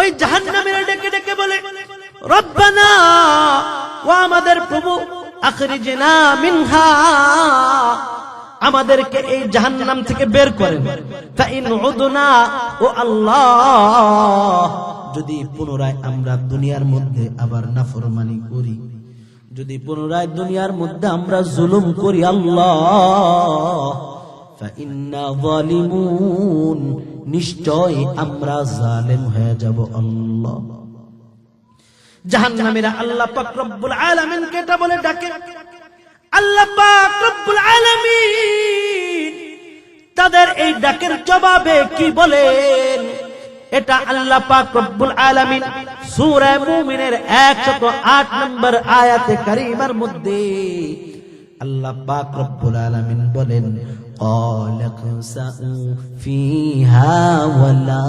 ওই জাহান্নামীরা ডেকে ডেকে বলে, রব্বানা, ও আমাদের প্রভু, আখরিজনা মিনহা, আমাদেরকে এই জাহান্নাম থেকে বের করেন। ফাইন উদনা, ও আল্লাহ, যদি পুনরায় আমরা দুনিয়ার মধ্যে আবার নাফরমানি করি, যদি পুনরায় দুনিয়ার মধ্যে আমরা জুলুম করি, আল্লাহ, ফাইন্না যালিমুন, নিশ্চয় আমরা জালেম হয়ে যাব। আল্লাহ, জাহান্নামীরা আল্লাহ পাক রব্বুল আলামিনকে এটা বলে ডাকে। আল্লাহ পাক রব্বুল আলামিন তাদের এই ডাকের জবাবে কি বলেন? এটা আল্লাহ পাক রব্বুল আলামিন সূরা মুমিনের 108 নম্বর আয়াতে কারীমার মধ্যে আল্লাহ পাক রব্বুল আলামিন বলেন, ক্বালা খসাউ ফিহা ওয়া লা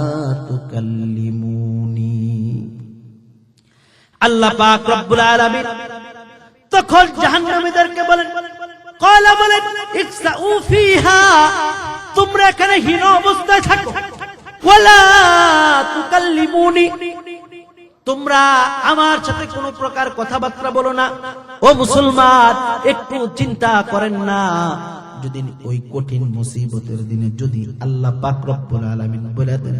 তুকাল্লিমুনি। আল্লাহ পাক রব্বুল আলামিন তখন জাহান্নামীদেরকে বলেন, ক্বালা বলেন, ইখসাউ ফিহা, তোমরা এখানে হীন অবস্থায় থাকো, ওয়া লা তুকাল্লিমুনি, তোমরা আমার সাথে কোনো প্রকার কথাবার্তা বলো না। ও মুসলমান, একটু চিন্তা করেন না, যদি ওই কঠিন মুসিবতের দিনে যদি আল্লাহ পাক রব্বুল আলামিন বলে দেন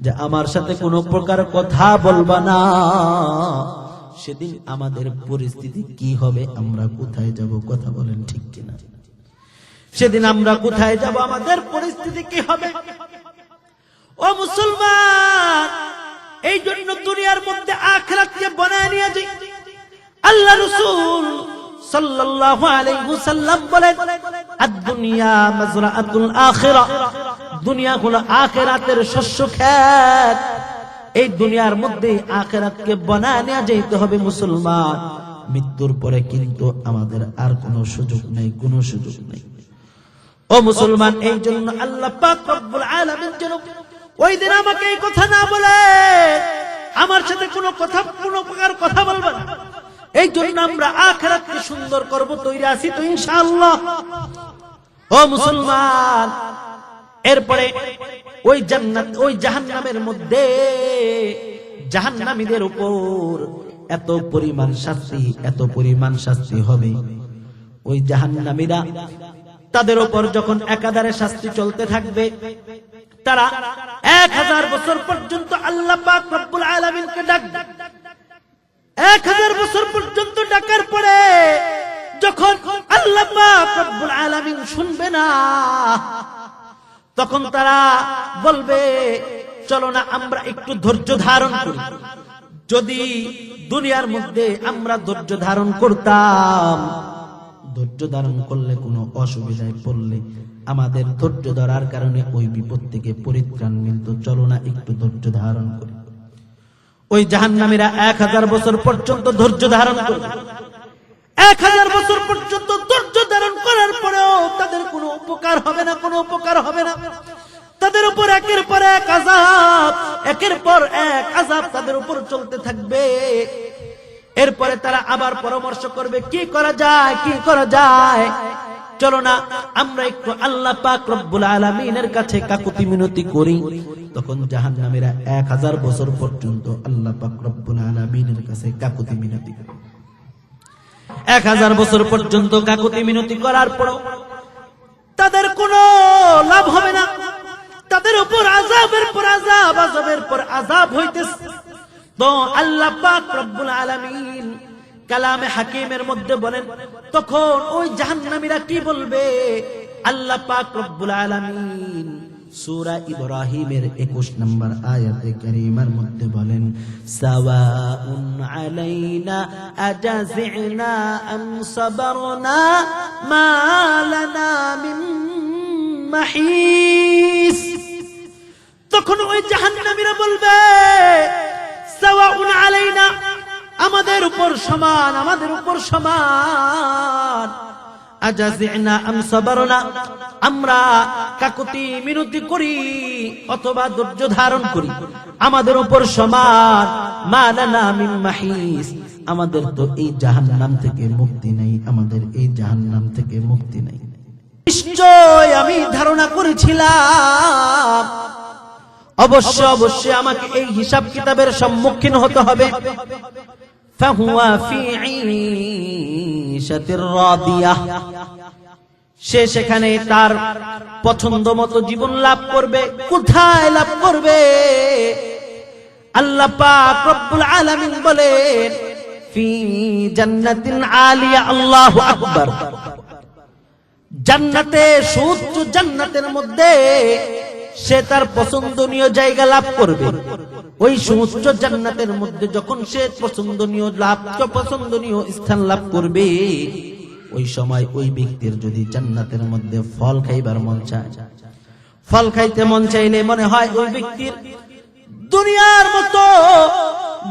যে আমার সাথে কোনো প্রকার কথা বলবা না, সেদিন আমাদের পরিস্থিতি কি হবে? আমরা কোথায় যাব? কথা বলেন ঠিক কিনা? সেদিন আমরা কোথায় যাব? আমাদের পরিস্থিতি কি হবে? ও মুসলমান, এই জন্য দুনিয়ার মধ্যে আখিরাতকে বানায় নিয়ে যাই। আল্লাহ রাসূল সাল্লাল্লাহু আলাইহি ওয়াসাল্লাম বলেন, আদ-দুনিয়া মাজরাআতুল আখিরাহ, দুনিয়া হলো আখিরাতের শস্য ক্ষেত। এই দুনিয়ার মধ্যে আখিরাতকে বানায় নিয়ে যেতে হবে মুসলমান। মৃত্যুর পরে কিন্তু আমাদের আর কোনো সুযোগ নেই, কোনো সুযোগ নেই। ও মুসলমান, এই জন্য আল্লাহ পাক রব্বুল আলামিন যেন ওই দিন আমাকে এই কথা না বলে আমার সাথে কোনো প্রকার কথা বলবেন না। এই জন্য আমরা আখিরাতকে সুন্দর করব, তৈরি আছি তো ইনশাআল্লাহ। ও মুসলমান, এরপরে ওই জান্নাত, ওই জাহান্নামের মধ্যে জাহান্নামীদের উপর এত পরিমাণ শাস্তি, এত পরিমাণ শাস্তি হবে। ওই জাহান্নামীরা তাদের উপর যখন একাধারে শাস্তি চলতে থাকবে, তারা 1000 বছর পর্যন্ত আল্লাহ পাক রব্বুল আলামিনকে ডাকবে। 1000 বছর পর্যন্ত ডাকার পরে যখন আল্লাহ পাক রব্বুল আলামিন শুনবে না, তখন তারা বলবে, চলো না আমরা একটু ধৈর্য ধারণ করি। যদি দুনিয়ার মধ্যে আমরা ধৈর্য ধারণ করতাম, ধৈর্য ধারণ করলে কোনো অসুবিধায় পড়লে আমাদের ধৈর্য ধরার কারণে ওই বিপদ থেকে পরিত্রাণ মিলত, চলো না একটু ধৈর্য ধারণ করি। ওই জাহান্নামীরা 1000 বছর পর্যন্ত ধৈর্য ধারণ করবে। 1000 বছর পর্যন্ত ধৈর্য ধারণ করার পরেও তাদের কোনো উপকার হবে না, কোনো উপকার হবে না। তাদের উপর একের পর এক আযাব, একের পর এক আযাব তাদের উপর চলতে থাকবে। এরপরে তারা আবার পরামর্শ করবে, কি করা যায়, কি করা যায়। চলো না আমরা একটু আল্লাহ পাক রব্বুল আলামিনের কাছে কাকুতি মিনতি করি। তখন জাহান্নামীরা 1000 বছর পর্যন্ত আল্লাহ পাক রব্বুল আলামিনের কাছে কাকুতি মিনতি করে। 1000 বছর পর্যন্ত কাকুতি মিনতি করার পর তাদের কোনো লাভ হবে না। তাদের উপর আযাবের পর আযাব, আযাবের পর আযাব হইতেছে। তো আল্লাহ পাক রব্বুল আলামিন কালামে হাকিমের মধ্যে বলেন, তখন ওই জাহান্নামীরা কি বলবে? আল্লাহ পাক রব্বুল আলামিন সূরা ইব্রাহিমের 21 নম্বর আয়াতে কারীমার মধ্যে বলেন, সাওয়াউন আলাইনা আজাযিনা আম সাবারনা মা লানা মিন মাহিস। তখন ওই জাহান্নামীরা বলবে, সাওয়াউন আলাইনা, আমাদের উপর সমান, আমাদের উপর সমান। আজাযিনা আম সাবারনা, আমরা কাকুতি মিনতি করি অথবা ধৈর্য ধারণ করি, আমাদের উপর সমান। মা লানা মিন মাহিস, আমাদের তো এই জাহান্নাম থেকে মুক্তি নেই, আমাদের এই জাহান্নাম থেকে মুক্তি নেই। নিশ্চয় আমি ধারণা করেছিলাম অবশ্যই আমাকে এই হিসাব কিতাবের সম্মুখীন হতে হবে। ফাহুয়া ফি ঈশাতির রাদিয়াহ, সে সেখানে তার পছন্দ মতো জীবন লাভ করবে। কোথায় লাভ করবে? আল্লাহ পাক রব্বুল আলামিন বলেন ফি জান্নাতিন আলিয়া। আল্লাহু আকবার। জান্নাতে, সুউচ্চ জান্নাতের মধ্যে সে তার পছন্দনীয় জায়গা লাভ করবে। ওই সুউচ্চ জান্নাতের মধ্যে যখন সে পছন্দনীয় স্থান লাভ করবে, ওই সময় ওই ব্যক্তির যদি জান্নাতের মধ্যে ফল খাইবার মন চায়, ফল খাইতে মন চাইলে মনে হয় ওই ব্যক্তির দুনিয়ার মতো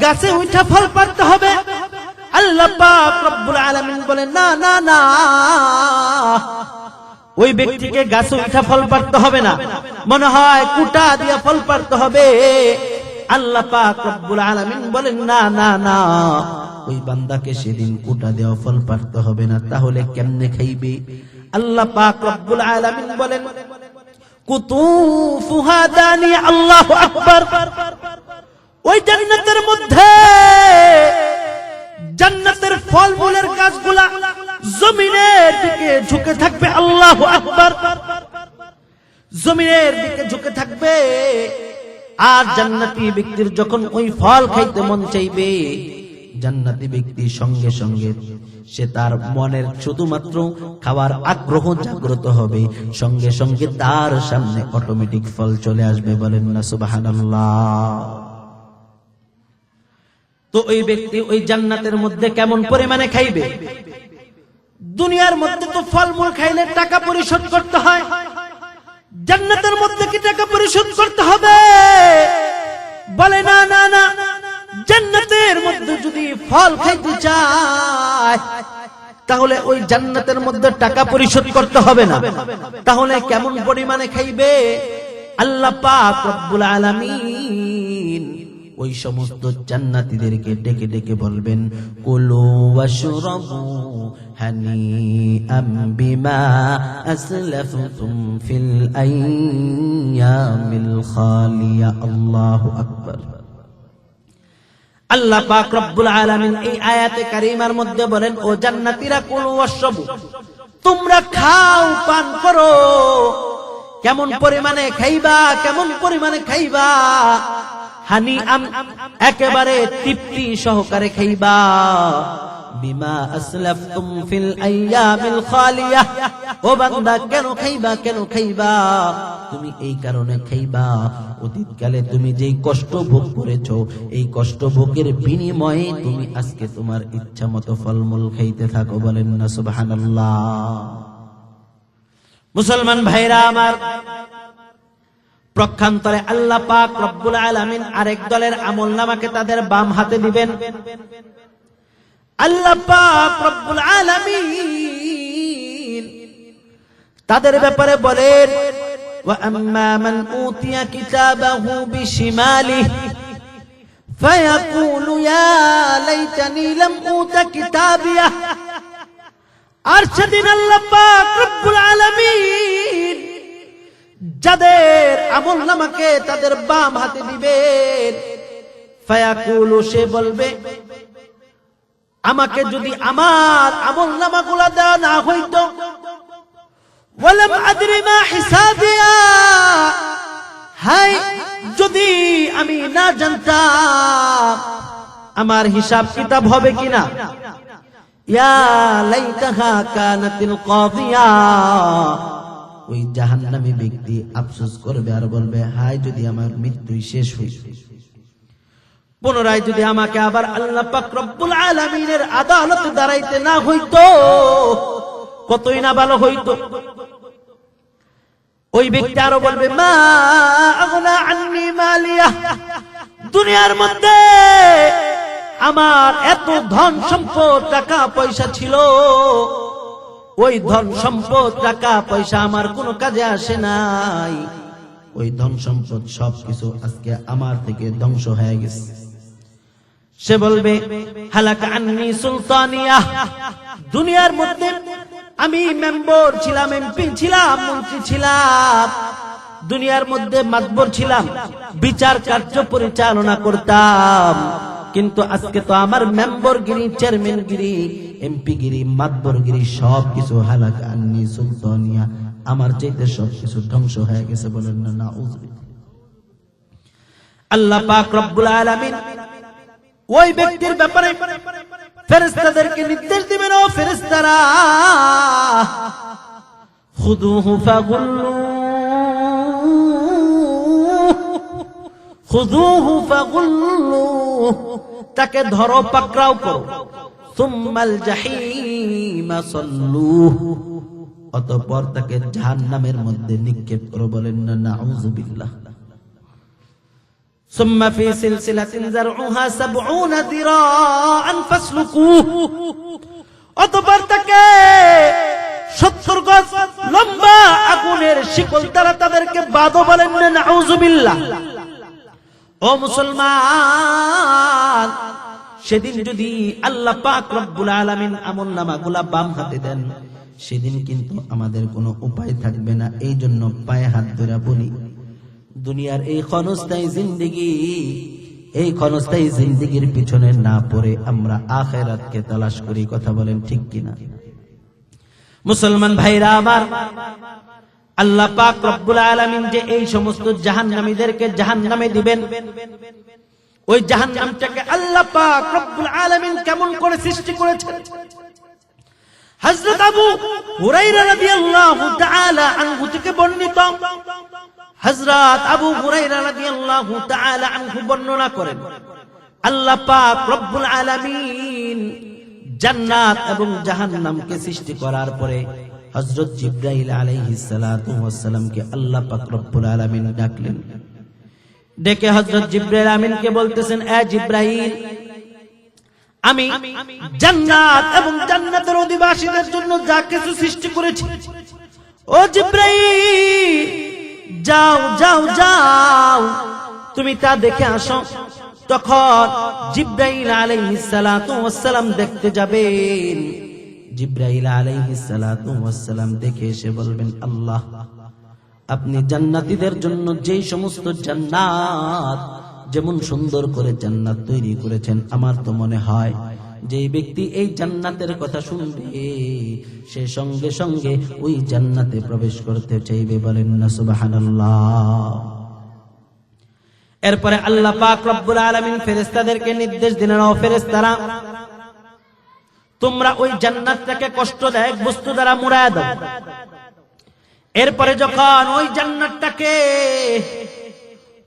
গাছে উঠা ফল পাড়তে হবে। আল্লাহ পাক রব্বুল আলামিন বলেন না না না, ওই ব্যক্তিকে গাছে উঠা ফল পাড়তে হবে না, মনে হয় কুটা দিয়ে ফল পাড়তে হবে। আল্লাহ পাক রব্বুল আলামিন বলেন না না না, ওই বান্দাকে সেদিন কুটা দেওয়া ফল পাড়তে হবে না। তাহলে কেমনে খাইবে? আল্লাহ পাক রব্বুল আলামিন বলেন কুতুফুহা দানিয়া। আল্লাহু আকবার। ওই জান্নাতের মধ্যে জান্নাতের ফলমূলের গাছগুলা জমিনের দিকে ঝুঁকে থাকবে। আল্লাহু আকবার। জমিনের দিকে ঝুঁকে থাকবে। আর জান্নাতি ব্যক্তির যখন ওই ফল খাইতে মন চাইবে, জান্নাতি ব্যক্তি সঙ্গে সঙ্গে সে তার মনের শুধুমাত্র খাওয়ার আগ্রহ জাগ্রত হবে, সঙ্গে সঙ্গে তার সামনে অটোমেটিক ফল চলে আসবে। বলেন না সুবহানাল্লাহ। তো ওই ব্যক্তি ওই জান্নাতের মধ্যে কেমন পরিমাণে খাইবে? দুনিয়ার মধ্যে তো ফলমূল খাইলে টাকা পরিশোধ করতে হয়, জান্নাতের মধ্যে কি টাকা পরিশোধ করতে হবে? বলে না না না, জান্নাতের মধ্যে যদি ফল খাইতে চায় তাহলে ওই জান্নাতের মধ্যে টাকা পরিশোধ করতে হবে না। তাহলে কেমন পরিমাণে খাইবে? আল্লাহ পাক রব্বুল আলামিন ওই সমস্ত জান্নাতীদেরকে ডেকে ডেকে বলবেন কুলু ওয়াশরাবু হানিআম বিমা আসলাফতুম ফিল আইয়ামিল খালিয়া। আল্লাহু আকবার। আল্লাহ পাক রব্বুল আলামিন এই আয়াতে কারিমার মধ্যে বলেন, ও জান্নাতীরা কুলু ওয়াশরাবু, তোমরা খাও পান করো। কেমন পরিমাণে খাইবা? কেমন পরিমাণে খাইবা? হানিআম, একেবারে তৃপ্তি সহকারে খাইবা। বিমা আসলাফতুম ফিল আইয়ামিল খালিয়া। ও বান্দা, কেন খাইবা? কেন খাইবা? তুমি এই কারণে খাইবা, অতীতকালে তুমি যেই কষ্ট ভোগ করেছো, এই কষ্ট ভোগের বিনিময়ে তুমি আজকে তোমার ইচ্ছা মতো ফলমূল খাইতে থাকো। বলেন না সুবহানাল্লাহ। মুসলমান ভাইরা আমার, প্রক্ষান্তরে আল্লাহ পাক রব্বুল আলামিন আরেক দলের আমলনামাকে তাদের বাম হাতে দিবেন। আল্লাহ পাক রব্বুল আলামিন তাদের ব্যাপারে বলেন, ওয়া আম্মা মান উতিয়া কিতাবাহু বিশিমালিহি ফায়াকুলু ইয়া লাইতানি লাম উতা কিতাবিয়া। আর সেদিন আল্লাহ পাক রব্বুল আলামিন যাদের আমলনামাকে তাদের বাম হাতে দিবেন, ফায়াকুলু, সে বলবে, আমাকে যদি আমার আমলনামাগুলো দেওয়া না হইতো, ওয়ালাম আদরি মা হিসাবিয়া, হাই যদি আমি না জানতাম আমার হিসাব কিতাব হবে কিনা। ইয়া লাইতাহা কানাতিল কাদিয়া, ওই জাহান্নামী ব্যক্তি আফসোস করবে আর বলবে, হায় যদি আমার মৃত্যুই শেষ হইত, পুনরায় যদি আমাকে আবার আল্লাহ পাক রব্বুল আলামিনের আদালতে দাঁড়াইতে না হইতো, কতই না ভালো হইতো। ওই ব্যক্তি আরো বলবে, মা আগনা আন্নি মালিয়া, দুনিয়ার মধ্যে আমার এত ধন সম্পদ টাকা পয়সা ছিল, ওই ধন সম্পদ টাকা পয়সা আমার কোনো কাজে আসে নাই। ওই ধন সম্পদ সবকিছু আজকে আমার থেকে ধ্বংস হয়ে গেছে। সে বলবে, হালাকা আন্নি সুলতানিয়া, দুনিয়ার মধ্যে আমি মেম্বার ছিলাম, এমপি ছিলাম, মন্ত্রী ছিলাম, দুনিয়ার মধ্যে মাতবর ছিলাম, বিচার কার্য পরিচালনা করতাম, কিন্তু আজকে তো আমার মেম্বরগিরি, চেয়ারম্যানগিরি, এমপিগিরি, মাতবরগিরি সবকিছু হালাক আন্নি সুলতানিয়া, আমার চাইতে সবকিছু ধ্বংস হয়ে গেছে। বলেন না নাউযুবিল্লাহ। আল্লাহ পাক রব্বুল আলামিন ওই ব্যক্তির ব্যাপারে ফেরেশতাদেরকে নির্দেশ দিবেন, ও ফেরেশতারা খুযুহু ফাগুল্লু, খুযুহু ফাগুল্লু, তাকে ধরো, পাকড়াও করো, সুম্মাল জাহিমা সাল্লুহু, অতঃপর তাকে জাহান্নামের মধ্যে নিক্ষেপ করো। বলেন না নাউযুবিল্লাহ। সুম্মা ফি সিলসিলাতিন যারউহা ৭০ যিরাআন ফাসলুকুহু, অতঃপর তাকে ৭০ গজ লম্বা আগুনের শিকল দ্বারা তাদেরকে বাঁধো। বলেন না নাউযুবিল্লাহ। ও মুসলমান, সেদিন যদি আল্লাহ পাক রব্বুল আলামিন আমলনামাগুলা বাম হাতে দেন, সেদিন কিন্তু আমাদের কোনো উপায় থাকবে না। এই জন্য পায়ে হাত ধরে বলি, দুনিয়ার এই ক্ষণস্থায়ী জিন্দেগি, এই ক্ষণস্থায়ী জিন্দেগির পিছনে না পড়ে আমরা আখিরাতকে তালাশ করি। কথা বলেন ঠিক কিনা? মুসলমান ভাইরা আমার, আল্লাহ পাক রব্বুল আলামিন যে এই সমস্ত জাহান্নামীদেরকে জাহান্নামে দিবেন, ওই জাহান্নামটাকে আল্লাহ পাক রব্বুল আলামিন কেমন করে সৃষ্টি করেছেন? হযরত আবু হুরায়রা রাদিয়াল্লাহু তাআলা আনহু থেকে বর্ণিত, হযরত আবু হুরায়রা রাদিয়াল্লাহু তাআলা আনহু বর্ণনা করেন, আল্লাহ পাক রব্বুল আলামিন জান্নাত এবং জাহান্নামকে সৃষ্টি করার পরে হযরত জিবরাইল আলাইহিস সালাতু ওয়াস সালামকে আল্লাহ পাক রব্বুল আলামিন ডাকলেন। ডেকে হযরত জিবরাইল আমিনকে বলতেছেন, এ জিবরাইল, আমি জান্নাত এবং জান্নাতের অধিবাসীদের জন্য যা কিছু সৃষ্টি করেছি, ও জিবরাইল যাও যাও যাও, তুমি তা দেখে আসো। তখন জিবরাইল আলাইহিস সালাতু ওয়াস সালাম দেখতে যাবেন। জিবরাইল আলাইহিস সালাতু ওয়াস সালাম দেখে এসে বলবেন, আল্লাহ, আপনি জান্নাতীদের জন্য যেই সমস্ত জান্নাত, যেমন সুন্দর করে জান্নাত তৈরি করেছেন, আমার তো মনে হয় যেই ব্যক্তি এই জান্নাতের কথা শুনবে সে সঙ্গে সঙ্গে ওই জান্নাতে প্রবেশ করতে চাইবে। বলেন না সুবহানাল্লাহ। এরপরে আল্লাহ পাক রব্বুল আলামিন ফেরেশতাদেরকে নির্দেশ দিলেন, ও ফেরেশতারা, তোমরা ওই জান্নাতটাকে কষ্টদায়ক বস্তু দ্বারা মুড়ায়া দাও। এরপরে যখন ওই জান্নাতটাকে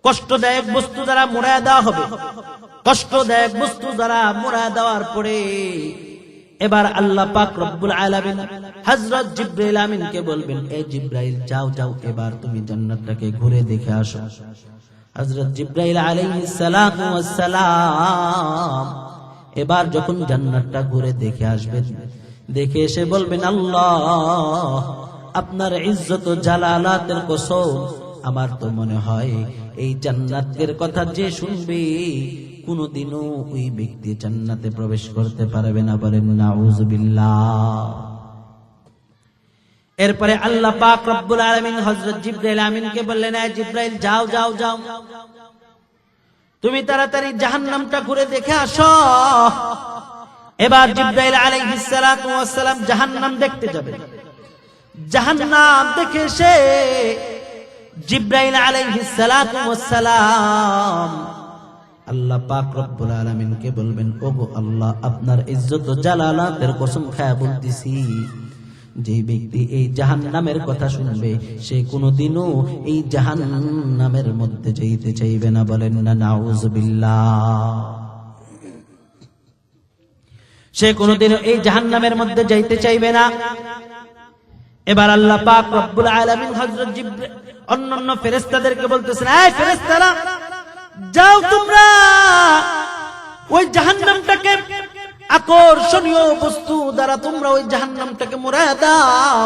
কষ্টদায়ক বস্তু দ্বারা মুড়ায়া দেওয়া হবে, কষ্টদায়ক বস্তু দ্বারা মুড়ায়া দেওয়ার পরে এবার আল্লাহ পাক রব্বুল আলামিন হযরত জিবরাইল আমিনকে বলবেন, এ জিবরাইল যাও যাও, এবার তুমি জান্নাতটাকে ঘুরে দেখে আসো। হযরত জিবরাইল আলাইহিস সালাতু ওয়াস সালাম এবার যখন জান্নাতটা ঘুরে দেখে আসবেন, দেখে এসে বলবেন, আল্লাহ, আপনার ইজ্জত ও জালালাতের কসম, আমার তো মনে হয় এই জান্নাতের কথা যে শুনবে কোনদিনও ওই ব্যক্তি জান্নাতে প্রবেশ করতে পারবে না। বলেন নাউযুবিল্লাহ। এরপরে আল্লাহ পাক রব্বুল আলামিন হযরত জিবরাইল আমিনকে বললেন, এ জিবরাইল যাও যাও যাও, তুমি তাড়াতাড়ি জাহান্নামটা ঘুরে দেখে আসো। এবার জিবরাইল আলাইহিস সালাতু ওয়াস সালাম জাহান্নাম দেখতে যাবেন। জাহান্নাম দেখে এসে জিবরাইল আলাইহিস সালাতু ওয়াস সালাম আল্লাহ পাক রব্বুল আলামিনকে বলবেন, ওগো আল্লাহ, আপনার ইজ্জত ও জালালাতের কসম খায়া বলতেছি, যে ব্যক্তি এই জাহান্নামের কথা শুনবে সে কোনোদিনও এই জাহান্নামের মধ্যে যেতে চাইবে না। বলেন না নাউযুবিল্লাহ। সে কোনোদিনও এই জাহান্নামের মধ্যে যাইতে চাইবে না। এবার আল্লাহ পাক রব্বুল আলামিন হযরত জিবরাইল অন্যান্য ফেরেশতাদেরকে বলতেছেন, এই ফেরেশতারা, যাও তোমরা ওই জাহান্নামটাকে আকর্ষণীয় বস্তু দ্বারা তোমরা ওই জাহান্নামটাকে মুড়ায়া দাও।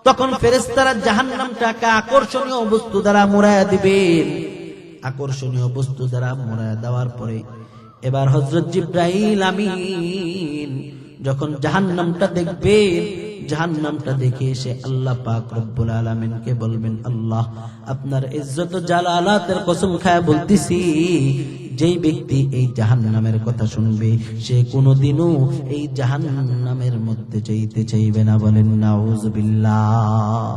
তখন ফেরেশতারা জাহান্নামটাকে আকর্ষণীয় বস্তু দ্বারা মুড়ায়া দিবেন। আকর্ষণীয় বস্তু দ্বারা মুড়ায়া দেওয়ার পরে এবার হযরত জিবরাইল আমিন যখন জাহান্নামটা দেখবেন, জাহান্নামটা দেখে এসে আল্লাহ পাক রব্বুল আলামিনকে বলবেন, আল্লাহ আপনার ইজ্জত ও জালালাতের কসম খায় বলতেছি, যেই ব্যক্তি এই জাহান্নামের কথা শুনবে সে কোনোদিনও এই জাহান্নামের মধ্যে যেতে চাইবে না। বলেন নাউযুবিল্লাহ।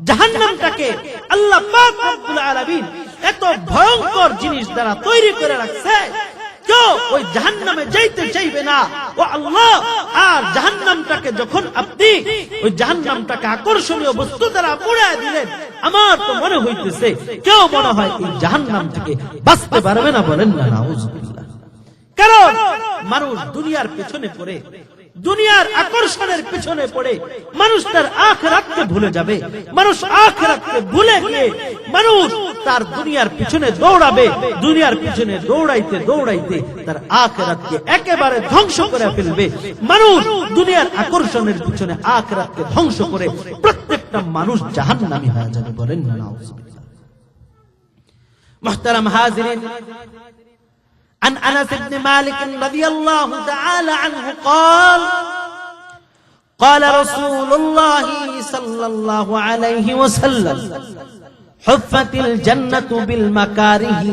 জাহান্নামটাকে আল্লাহ পাক রব্বুল আলামিন এত ভয়ঙ্কর জিনিস দ্বারা তৈরি করে রাখছে, কেউ ওই জাহান্নামে যাইতে চাইবে না। ও আল্লাহ, আর জাহান্নামটাকে যখন আপনি ওই জাহান্নামটাকে আকর্ষণীয় বস্তু দ্বারা পুড়ায় দিলেন, আমার তো মনে হইতেছে কেউ মনে হয় এই জাহান্নাম থেকে বাঁচতে পারবে না। বলেন না নাউযুবিল্লাহ। কারণ মানুষ দুনিয়ার পেছনে পড়ে, দুনিয়ার আকর্ষণের পিছনে পড়ে মানুষ তার আখিরাতকে ভুলে যাবে। মানুষ আখিরাতকে ভুলে গিয়ে মানুষ তার দুনিয়ার পিছনে দৌড়াবে। দুনিয়ার পিছনে দৌড়াইতে দৌড়াইতে তার আখিরাতকে একেবারে ধ্বংস করে ফেলবে। মানুষ দুনিয়ার আকর্ষণের পিছনে আখিরাতকে ধ্বংস করে প্রত্যেকটা মানুষ জাহান্নামী হয়ে যাবে। বলেন না নাউযুবিল্লাহ। মুহতারাম হাজিরিন, عن أنس بن مالك رضي الله تعالى عنه قال قال رسول الله صلى الله عليه وسلم حفت الجنة بالمكاره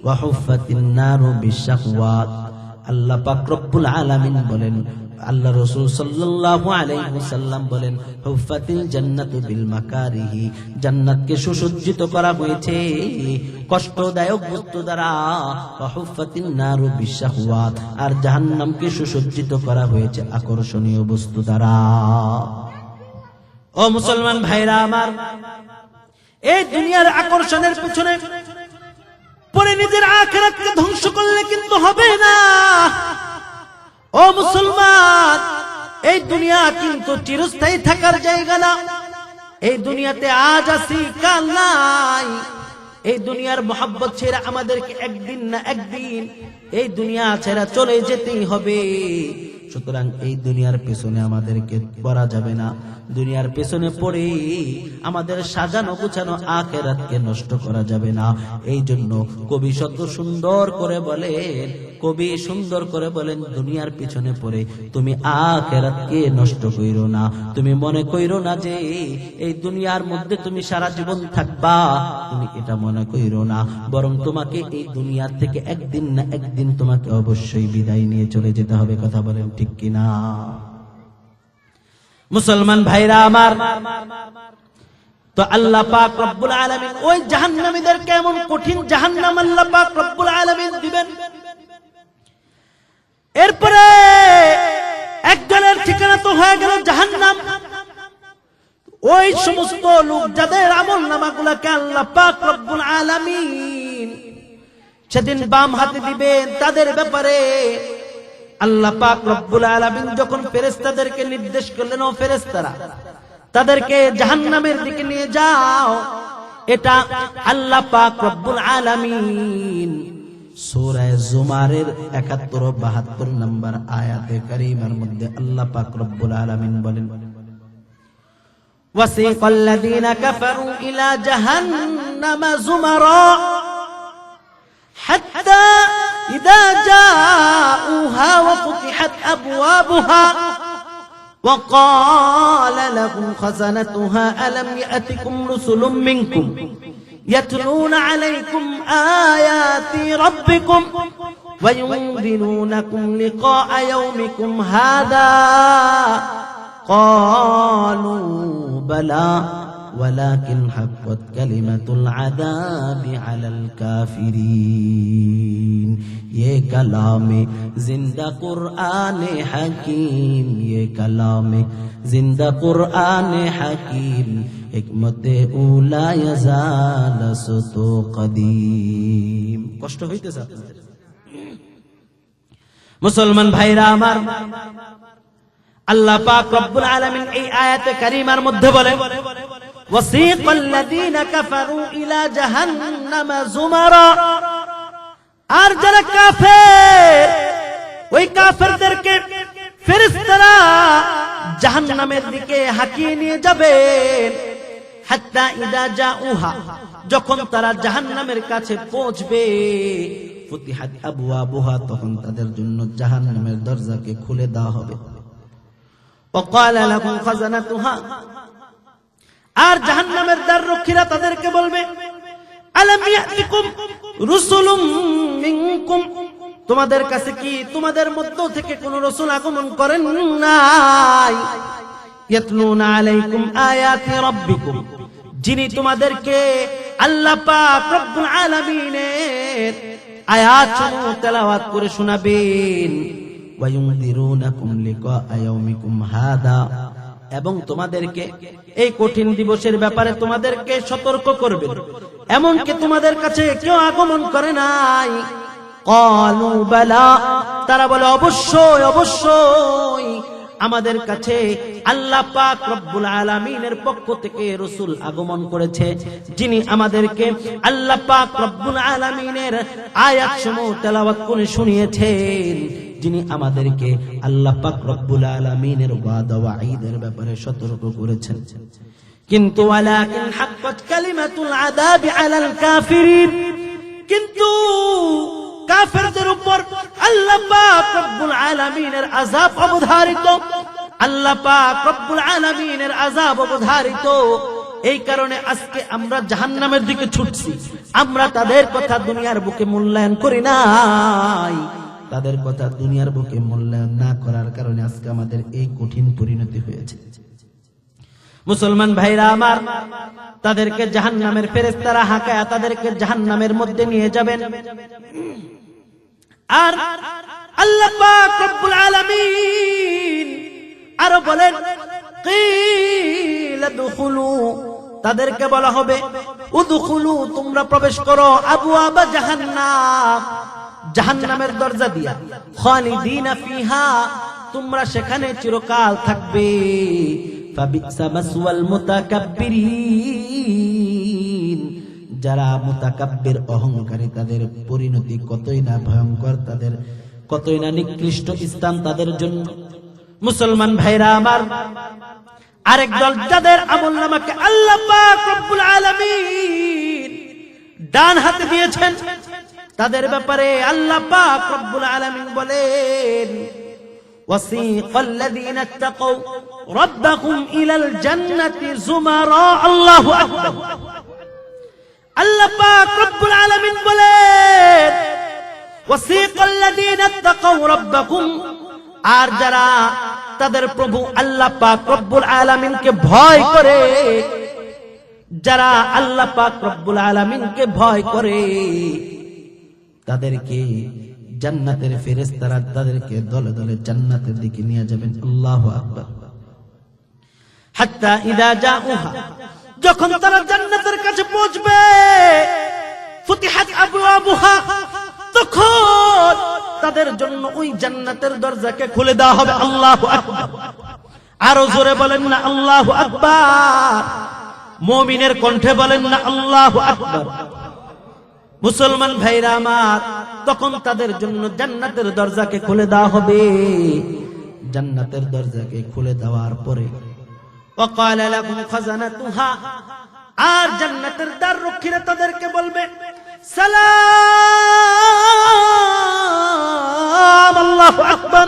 وحفت النار بالشهوات। আল্লাহ পাক রব্বুল আলামিন বলেন, আল্লাহ রাসূল সাল্লাল্লাহু আলাইহি ওয়াসাল্লাম বলেন, হুফাতিল জান্নাতু বিল মাকারিহি, জান্নাতকে সুসজ্জিত করা হয়েছে কষ্টদায়ক বস্তু দ্বারা, ওয়া হুফাতিন নারু বিশাহওয়াত, আর জাহান্নামকে সুসজ্জিত করা হয়েছে আকর্ষণীয় বস্তু দ্বারা। ও মুসলমান ভাইরা আমার, এই দুনিয়ার আকর্ষণের পিছনে পরে নিজের আখিরাতকে ধ্বংস করলে কিন্তু হবে না। ও মুসলমান, এই দুনিয়া কিন্তু চিরস্থায়ী থাকার জায়গা না। এই দুনিয়াতে আজ আছি কাল নাই। এই দুনিয়ার মোহাব্বত ছেড়ে আমাদেরকে একদিন না একদিন এই দুনিয়া ছেড়ে চলে যেতেই হবে। সুতরাং এই দুনিয়ার পেছনে আমাদেরকে পড়া যাবে না। দুনিয়ার পেছনে পড়ে আমাদের সাজানো গুছানো আখিরাতকে নষ্ট করা যাবে না। এই জন্য কবি শত সুন্দর করে বলেন, কবি সুন্দর করে বলেন, দুনিয়ার পিছনে পড়ে তুমি আখিরাতকে নষ্ট কইরো না। তুমি মনে কইরো না যে এই দুনিয়ার মধ্যে তুমি সারা জীবন থাকবা, তুমি এটা মনে কইরো না। বরং তোমাকে এই দুনিয়ার থেকে একদিন না একদিন তোমাকে অবশ্যই বিদায় নিয়ে চলে যেতে হবে। কথা বলেন ঠিক কিনা? মুসলমান ভাইরা আমার, তো আল্লাহ পাক রব্বুল আলামিন ওই জাহান্নামীদের কেমন কঠিন জাহান্নাম আল্লাহ পাক রব্বুল আলামিন দিবেন। এরপরে একজনের ঠিকানা তো হয়ে গেল জাহান্নাম। ওই সমস্ত লোক যাদের আমল নামাগুলোকে আল্লাহ পাক রব্বুল আলামিন সেদিন বাম হাতে দিবেন, তাদের ব্যাপারে আল্লাহ পাক রব্বুল আলামিন যখন ফেরেশতাদেরকে নির্দেশ করলেন, ও ফেরেশতারা তাদেরকে জাহান্নামের দিকে নিয়ে যাও, এটা আল্লাহ পাক রব্বুল আলামিন সূরা জুমারের 71 ও 72 নম্বর আয়াতে কারীমার মধ্যে আল্লাহ পাক রব্বুল আলামিন বলেন, ওয়াসিকাল্লাযীনা কাফারু ইলা জাহান্নামা যুমারা হাত্তা ইযা জাউহা ওয়া ফুতিহাত আবওয়াবুহা ওয়া ক্বালা লাহুম খাযানাতুহা আলাম ইয়াতিকুম রুসুলুম মিনকুম يتلون عليكم آيات ربكم وينذرونكم لقاء يومكم هذا قالوا بلى ولكن حقت كلمة العذاب على الكافرين। ये कलाम जिंदा कुरान हकीम, ये कलाम जिंदा कुरान हकीम, हिकमत उला यजाल सुतो कदीम। কষ্ট হইতেছে আপনাদের? মুসলমান ভাইরা আমার, আল্লাহ পাক রব্বুল আলামিন এই আয়াতে কারীমার মধ্যে বলেন, ওয়াসিকাল্লাযীনা কাফারু ইলা জাহান্নামা যুমারা, আর যারা কাফের ওই কাফেরদেরকে ফেরেশতারা জাহান্নামের দিকে হাঁকিয়ে নিয়ে যাবে। হাত্তা ইযা জাউহা, যখন তারা জাহান্নামের কাছে পৌঁছবে, ফুতিহাত আবওয়াবুহা, তখন তাদের জন্য জাহান্নামের দরজাকে খুলে দেওয়া হবে। وقال لهم خزنتها আর জাহান্নামের দ্বাররক্ষীরা তাদেরকে বলবে আলাম ইয়াতিকুম রুসুলুম মিনকুম, তোমাদের কাছে কি তোমাদের মধ্য থেকে কোন রাসূল আগমন করেন নাই? ইয়াতলুনা আলাইকুম আয়াতি রাব্বিকুম, যিনি তোমাদেরকে আল্লাহ পাক রব্বুল আলামিনের আয়াতসমূহ তেলাওয়াত করে শোনাবেন। ওয়া ইউনযিরুনাকুম লিকা ইয়াউমিকুম হাদা, এবং তোমাদেরকে এই কঠিন দিবসের ব্যাপারে তোমাদেরকে সতর্ক করবে। এমনকি তোমাদের কাছে কেউ আগমন করে নাই। ক্বালু বালা, তারা বলে অবশ্যই অবশ্যই আমাদের কাছে আল্লাহ পাক রব্বুল আলামিনের পক্ষ থেকে রাসূল আগমন করেছে, যিনি আমাদেরকে আল্লাহ পাক রব্বুল আলামিনের আয়াতসমূহ তেলাওয়াত করে শুনিয়েছেন, যিনি আমাদেরকে আল্লাহ পাক রব্বুল আলামিনের ওয়াদা ওয়াঈদের ব্যাপারে সতর্ক করেছেন। কিন্তু ওয়ালাকিন হাক্কাত কালিমাতুল আযাবি আলাল কাফিরিন, কিন্তু কাফেরদের উপর আল্লাহ পাক রব্বুল আলামিনের আযাব অবধারিত, আল্লাহ পাক রব্বুল আলামিনের আযাব অবধারিত। এই কারণে আজকে আমরা জাহান্নামের দিকে ছুটছি। আমরা তাদের কথা দুনিয়ার বুকে মূল্যায়ন করি নাই, তাদের কথা দুনিয়ার বুকে মূল্যায়ন না করার কারণে আজকে আমাদের এই কঠিন পরিণতি হয়েছে। মুসলমান ভাইরা আমার, তাদেরকে জাহান্নামের ফেরেশতারা হাঁকায়া তাদেরকে জাহান্নামের মধ্যে নিয়ে যাবেন। আর আল্লাহ পাক রব্বুল আলামিন আরো বলেন কিলা দুখুলু, তাদেরকে বলা হবে উদখুলু, তোমরা প্রবেশ করো আবওয়াবা জাহান্নাম, জাহান্নামের দরজা দিয়া, খালিদিনা ফিহা, তোমরা সেখানে চিরকাল থাকবে। ফাবিসা মাসওয়াল মুতাকাব্বিরিন, যারা মুতাকাব্বির অহংকারী তাদের পরিণতি কতই না ভয়ঙ্কর, তাদের কতই না নিকৃষ্ট স্থান তাদের জন্য। মুসলমান ভাইরা আমার, আরেক দল যাদের আমলনামাকে আল্লাহ পাক রব্বুল আলামিন ডান হাতে দিয়েছেন, তাদের ব্যাপারে আল্লাহ পাক রব্বুল আলামিন বলেন ওয়াসিকাল্লাযীনা ইত্তাকাউ রাব্বাহুম ইলাল জান্নাতি যুমারা। আল্লাহু আকবার। আল্লাহ পাক রব্বুল আলামিন বলেন ওয়াসিকাল্লাযীনা ইত্তাকাউ রাব্বাহুম, আর যারা তাদের প্রভু আল্লাহ পাক রব্বুল আলামিনকে ভয় করে, যারা আল্লাহ পাক রব্বুল আলামিনকে ভয় করে, তাদেরকে জান্নাতের ফেরেশতারা তাদেরকে দলে দলে জান্নাতের দিকে নিয়ে যাবেন। আল্লাহু আকবার। হাত্তা ইযা জাউহা, যখন তারা জান্নাতের কাছে পৌঁছবে, ফুতিহাত আবওয়াবুহা, তখন তাদের জন্য ওই জান্নাতের দরজাকে খুলে দেওয়া হবে। আল্লাহু আকবার। আরো জোরে বলেন না আল্লাহু আকবার। মুমিনের কণ্ঠে বলেন না আল্লাহু আকবার। মুসলমান ভাইরা আমার, তখন তাদের জন্য জান্নাতের দরজাকে খুলে দেওয়া হবে। জান্নাতের দরজাকে খুলে দেওয়ার পরে وقال لهم خزنتها, আর জান্নাতের দ্বাররক্ষীরা তাদেরকে বলবে সালাম। আল্লাহু আকবার।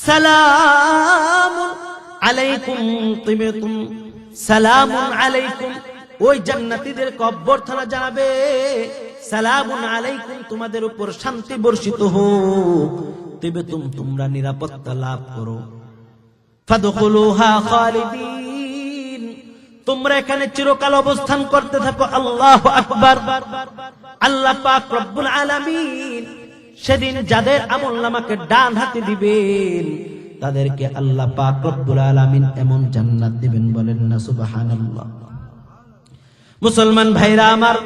সালামুন আলাইকুম তিবতুম, সালামুন আলাইকুম, ওই জান্নাতীদেরকে অভ্যর্থনা জানাবে সালামুন আলাইকুম, তোমাদের উপর শান্তি বর্ষিত হোক, তিবতুম, তোমরা নিরাপত্তা লাভ করো। ফাদখুলুহা খালিদিন, তোমরা এখানে চিরকাল অবস্থান করতে থাকো। আল্লাহু আকবার। আল্লাহ পাক রব্বুল আলামিন সেদিন যাদের আমলনামাকে ডান হাতে দিবেন, তাদেরকে আল্লাহ পাক রব্বুল আলামিন এমন জান্নাত দিবেন, বলেন না সুবহানাল্লাহ। মুসলমান ভাইরা আমার,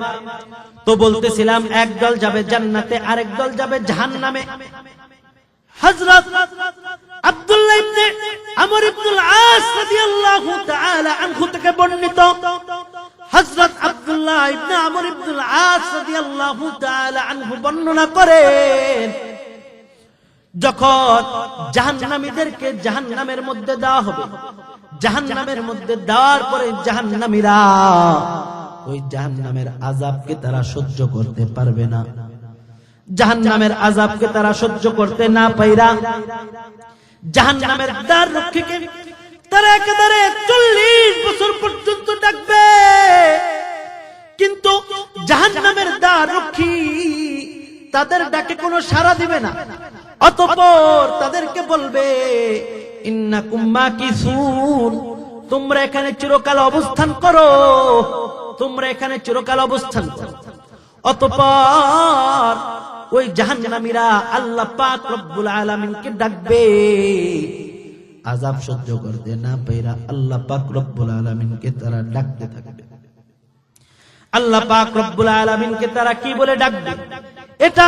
তো বলতেছিলাম একদল যাবে জান্নাতে, আরেক দল যাবে জাহান্নামে। হযরত আব্দুল্লাহ ইবনে আমর ইবনুল আস রাদিয়াল্লাহু তাআলা আনহু থেকে বর্ণিত, হযরত আব্দুল্লাহ ইবনে আমর ইবনুল আস রাদিয়াল্লাহু তাআলা আনহু বর্ণনা করেন, যখন জাহান্নামীদেরকে জাহান্নামের মধ্যে দেওয়া হবে, জাহান্নামের মধ্যে দেওয়ার পরে জাহান্নামীরা ওই জাহান্নামের আযাবকে তারা সহ্য করতে পারবে না। জাহান্নামের আযাবকে তারা সহ্য করতে না পাইরা জাহান্নামের দ্বার রক্ষীকে তারা একেবারে 40 বছর পর্যন্ত ডাকবে, কিন্তু জাহান্নামের দ্বার রক্ষী তাদের ডাকে কোনো সাড়া দিবে না। অতঃপর তাদেরকে বলবে, ইন্নাকুম মাকিসুন, তোমরা এখানে চিরকাল অবস্থান করো, তোমরা এখানে চিরকাল অবস্থান করো। অতঃপর ওই জাহান্নামীরা আল্লাহ পাক রব্বুল আলামিনকে ডাকবে, আযাব সহ্য করতে না পেরা আল্লাহ পাক রব্বুল আলামিনকে তারা ডাকতে থাকবে। আল্লাহ পাক রব্বুল আলামিনকে তারা কি বলে ডাকবে? এটা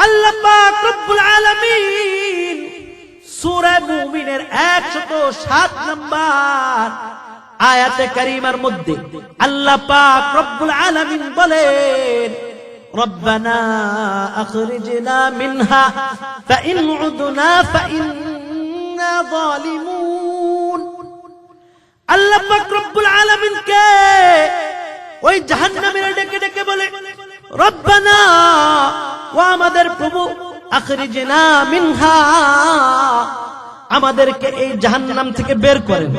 আল্লাহ পাক রব্বুল আলামিন সূরা মুমিনের 107 নম্বর আয়াতে কারীমার মধ্যে আল্লাহ পাক রব্বুল আলামিন বলেন, রব্বানা আখরিজনা মিনহা ফাইন উদনা ফাইন্না যালিমুন। আল্লাহ পাক রব্বুল আলামিনকে ওই জাহান্নামীরা ডেকে ডেকে বলে, রব্বানা, ও আমাদের প্রভু, আখরিজনা মিনহা, আমাদেরকে এই জাহান্নাম থেকে বের করেন।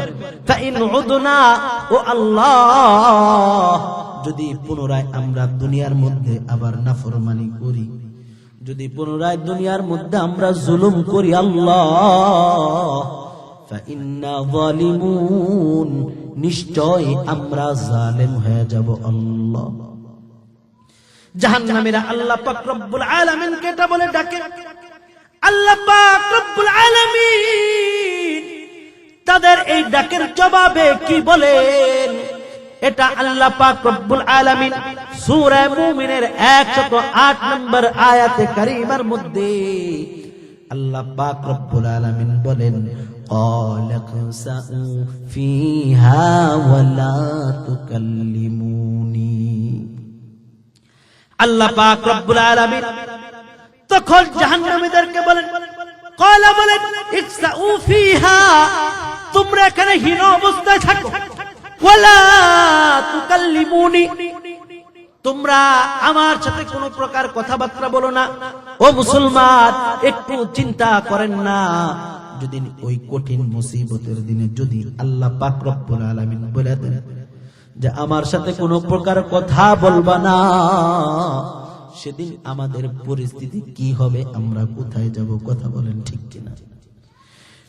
ফাইন উদনা, ও আল্লাহ, যদি পুনরায় আমরা দুনিয়ার মধ্যে আবার নাফরমানি করি, যদি পুনরায় দুনিয়ার মধ্যে আমরা জুলুম করি, আল্লাহ ফাইন্না যালিমুন, নিশ্চয় আমরা জালেম হয়ে যাব আল্লাহ। জাহান্নামীরা আল্লাহ পাক রব্বুল আলামিনকে এটা বলে ডাকে। আল্লাহ পাক রব্বুল আলামিন তাদের এই ডাকের জবাবে কি বলেন? এটা আল্লাহ পাক রব্বুল আলামিন সূরা মুমিনের 108 নম্বর আয়াতে কারীমার মধ্যে আল্লাহ পাক রব্বুল আলামিন বলেন, ক্বালা খসাউ ফিহা ওয়ালা তুকাল্লিমুনি। আল্লাহ পাক রব্বুল আলামিন তখন জাহান্নামীদেরকে বলেন, ক্বালা বলেন, ইখসাউ ফিহা, তোমরা এখানে হীন অবস্থায় থাকো, ওয়ালা তুকাল্লিমুনি, তোমরা আমার সাথে কোনো প্রকার কথাবার্তা বলো না। ও মুসলমান, একটু চিন্তা করেন না, যদি ওই কঠিন মুসিবতের দিনে যদি আল্লাহ পাক রব্বুল আলামিন বলে দেন যে আমার সাথে কোনো প্রকার কথা বলবা না, সেদিন আমাদের পরিস্থিতি কি হবে? আমরা কোথায় যাব? কথা বলেন ঠিক কিনা?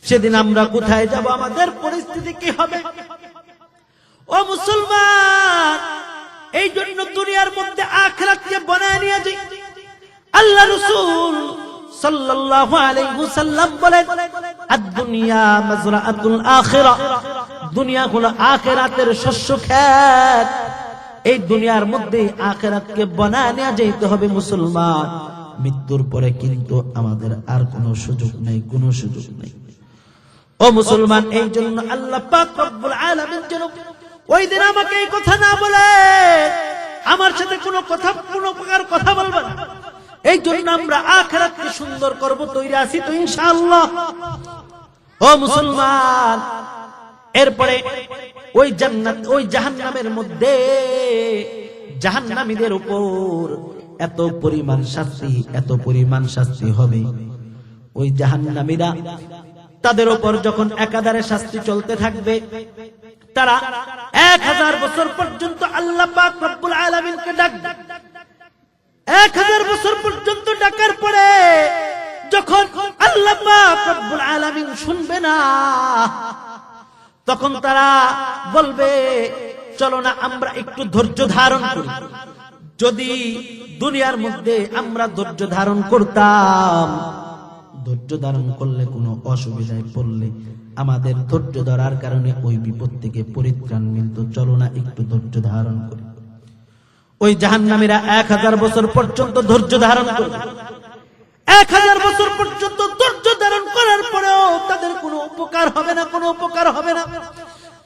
সেদিন আমরা কোথায় যাব? আমাদের পরিস্থিতি কি হবে? ও মুসলমান, এই জন্য দুনিয়ার মধ্যে আখিরাতকে বানায় নিয়ে যাই। আল্লাহ রাসূল সাল্লাল্লাহু আলাইহি ওয়াসাল্লাম বলেন, আদ-দুনিয়া মাজরাআতুল আখিরাহ, দুনিয়া হলো আখিরাতের শস্য ক্ষেত। এই দুনিয়ার মধ্যে আখিরাতকে বানায় নিয়ে যেতে হবে মুসলমান। মৃত্যুর পরে কিন্তু আমাদের আর কোনো সুযোগ নেই, কোনো সুযোগ নেই। ও মুসলমান, এই জন্য আল্লাহ পাক রব্বুল আলামিন যেন ওই দিন আমাকে এই কথা না বলে আমার সাথে কোনো প্রকার কথা বলবেন না। এই জন্য আমরা আখিরাতকে সুন্দর করব, তৈরি আছি তো ইনশাআল্লাহ। ও মুসলমান, এরপরে ওই জান্নাত ওই জাহান্নামের মধ্যে জাহান্নামীদের উপর এত পরিমাণ শাস্তি হবে। ওই জাহান্নামীরা তাদের উপর যখন একাধারে শাস্তি চলতে থাকবে, তারা 1000 বছর পর্যন্ত আল্লাহ পাক রব্বুল আলামিনকে ডাকবে। 1000 বছর পর্যন্ত ডাকার পরে যখন আল্লাহ পাক রব্বুল আলামিন শুনবে না, তখন তারা বলবে, চলো না আমরা একটু ধৈর্য ধারণ করি। যদি দুনিয়ার মধ্যে আমরা ধৈর্য ধারণ করতাম, ধৈর্য ধারণ করলে কোনো অসুবিধায় পড়লে আমাদের ধৈর্য ধরার কারণে ওই বিপদ থেকে পরিত্রাণ মিলত। চলো না একটু ধৈর্য ধারণ করি। ওই জাহান্নামীরা 1000 বছর পর্যন্ত ধৈর্য ধারণ করবে। 1000 বছর পর্যন্ত ধৈর্য ধারণ করার পরেও তাদের কোনো উপকার হবে না, কোনো উপকার হবে না।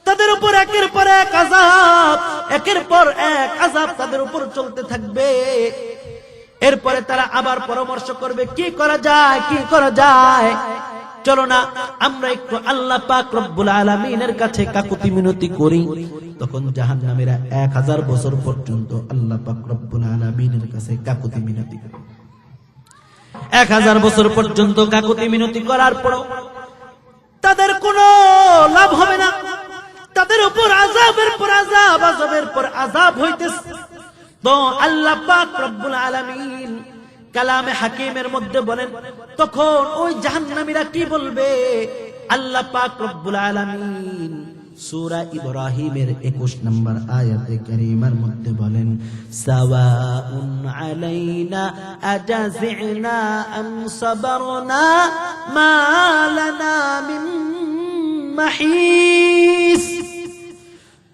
তাদের উপর একের পর এক আযাব, একের পর এক আযাব তাদের উপর চলতে থাকবে। এরপরে তারা আবার পরামর্শ করবে, কি করা যায়, কি করা যায়। চলো না আমরা একটু আল্লাহ পাক রব্বুল আলামিনের কাছে কাকুতি মিনতি করি। তখন জাহান্নামীরা 1000 বছর পর্যন্ত আল্লাহ পাক রব্বুল আলামিনের কাছে কাকুতি মিনতি করে। 1000 বছর পর্যন্ত কাকুতি মিনতি করার পর তাদের কোনো লাভ হবে না, তাদের উপর আযাবের পর আযাব, আযাবের পর আযাব হইতেছে। তো আল্লাহ পাক রব্বুল আলামিন কালামে হাকিমের মধ্যে বলেন, তখন ওই জাহান্নামীরা কি বলবে? আল্লাহ পাক রব্বুল আলামিন সূরা ইব্রাহিমের 21 নম্বর আয়াতে কারীমার মধ্যে বলেন, সাওয়াউন আলাইনা আজাযিনা আম সাবারনা মা লানা মিন মাহিস।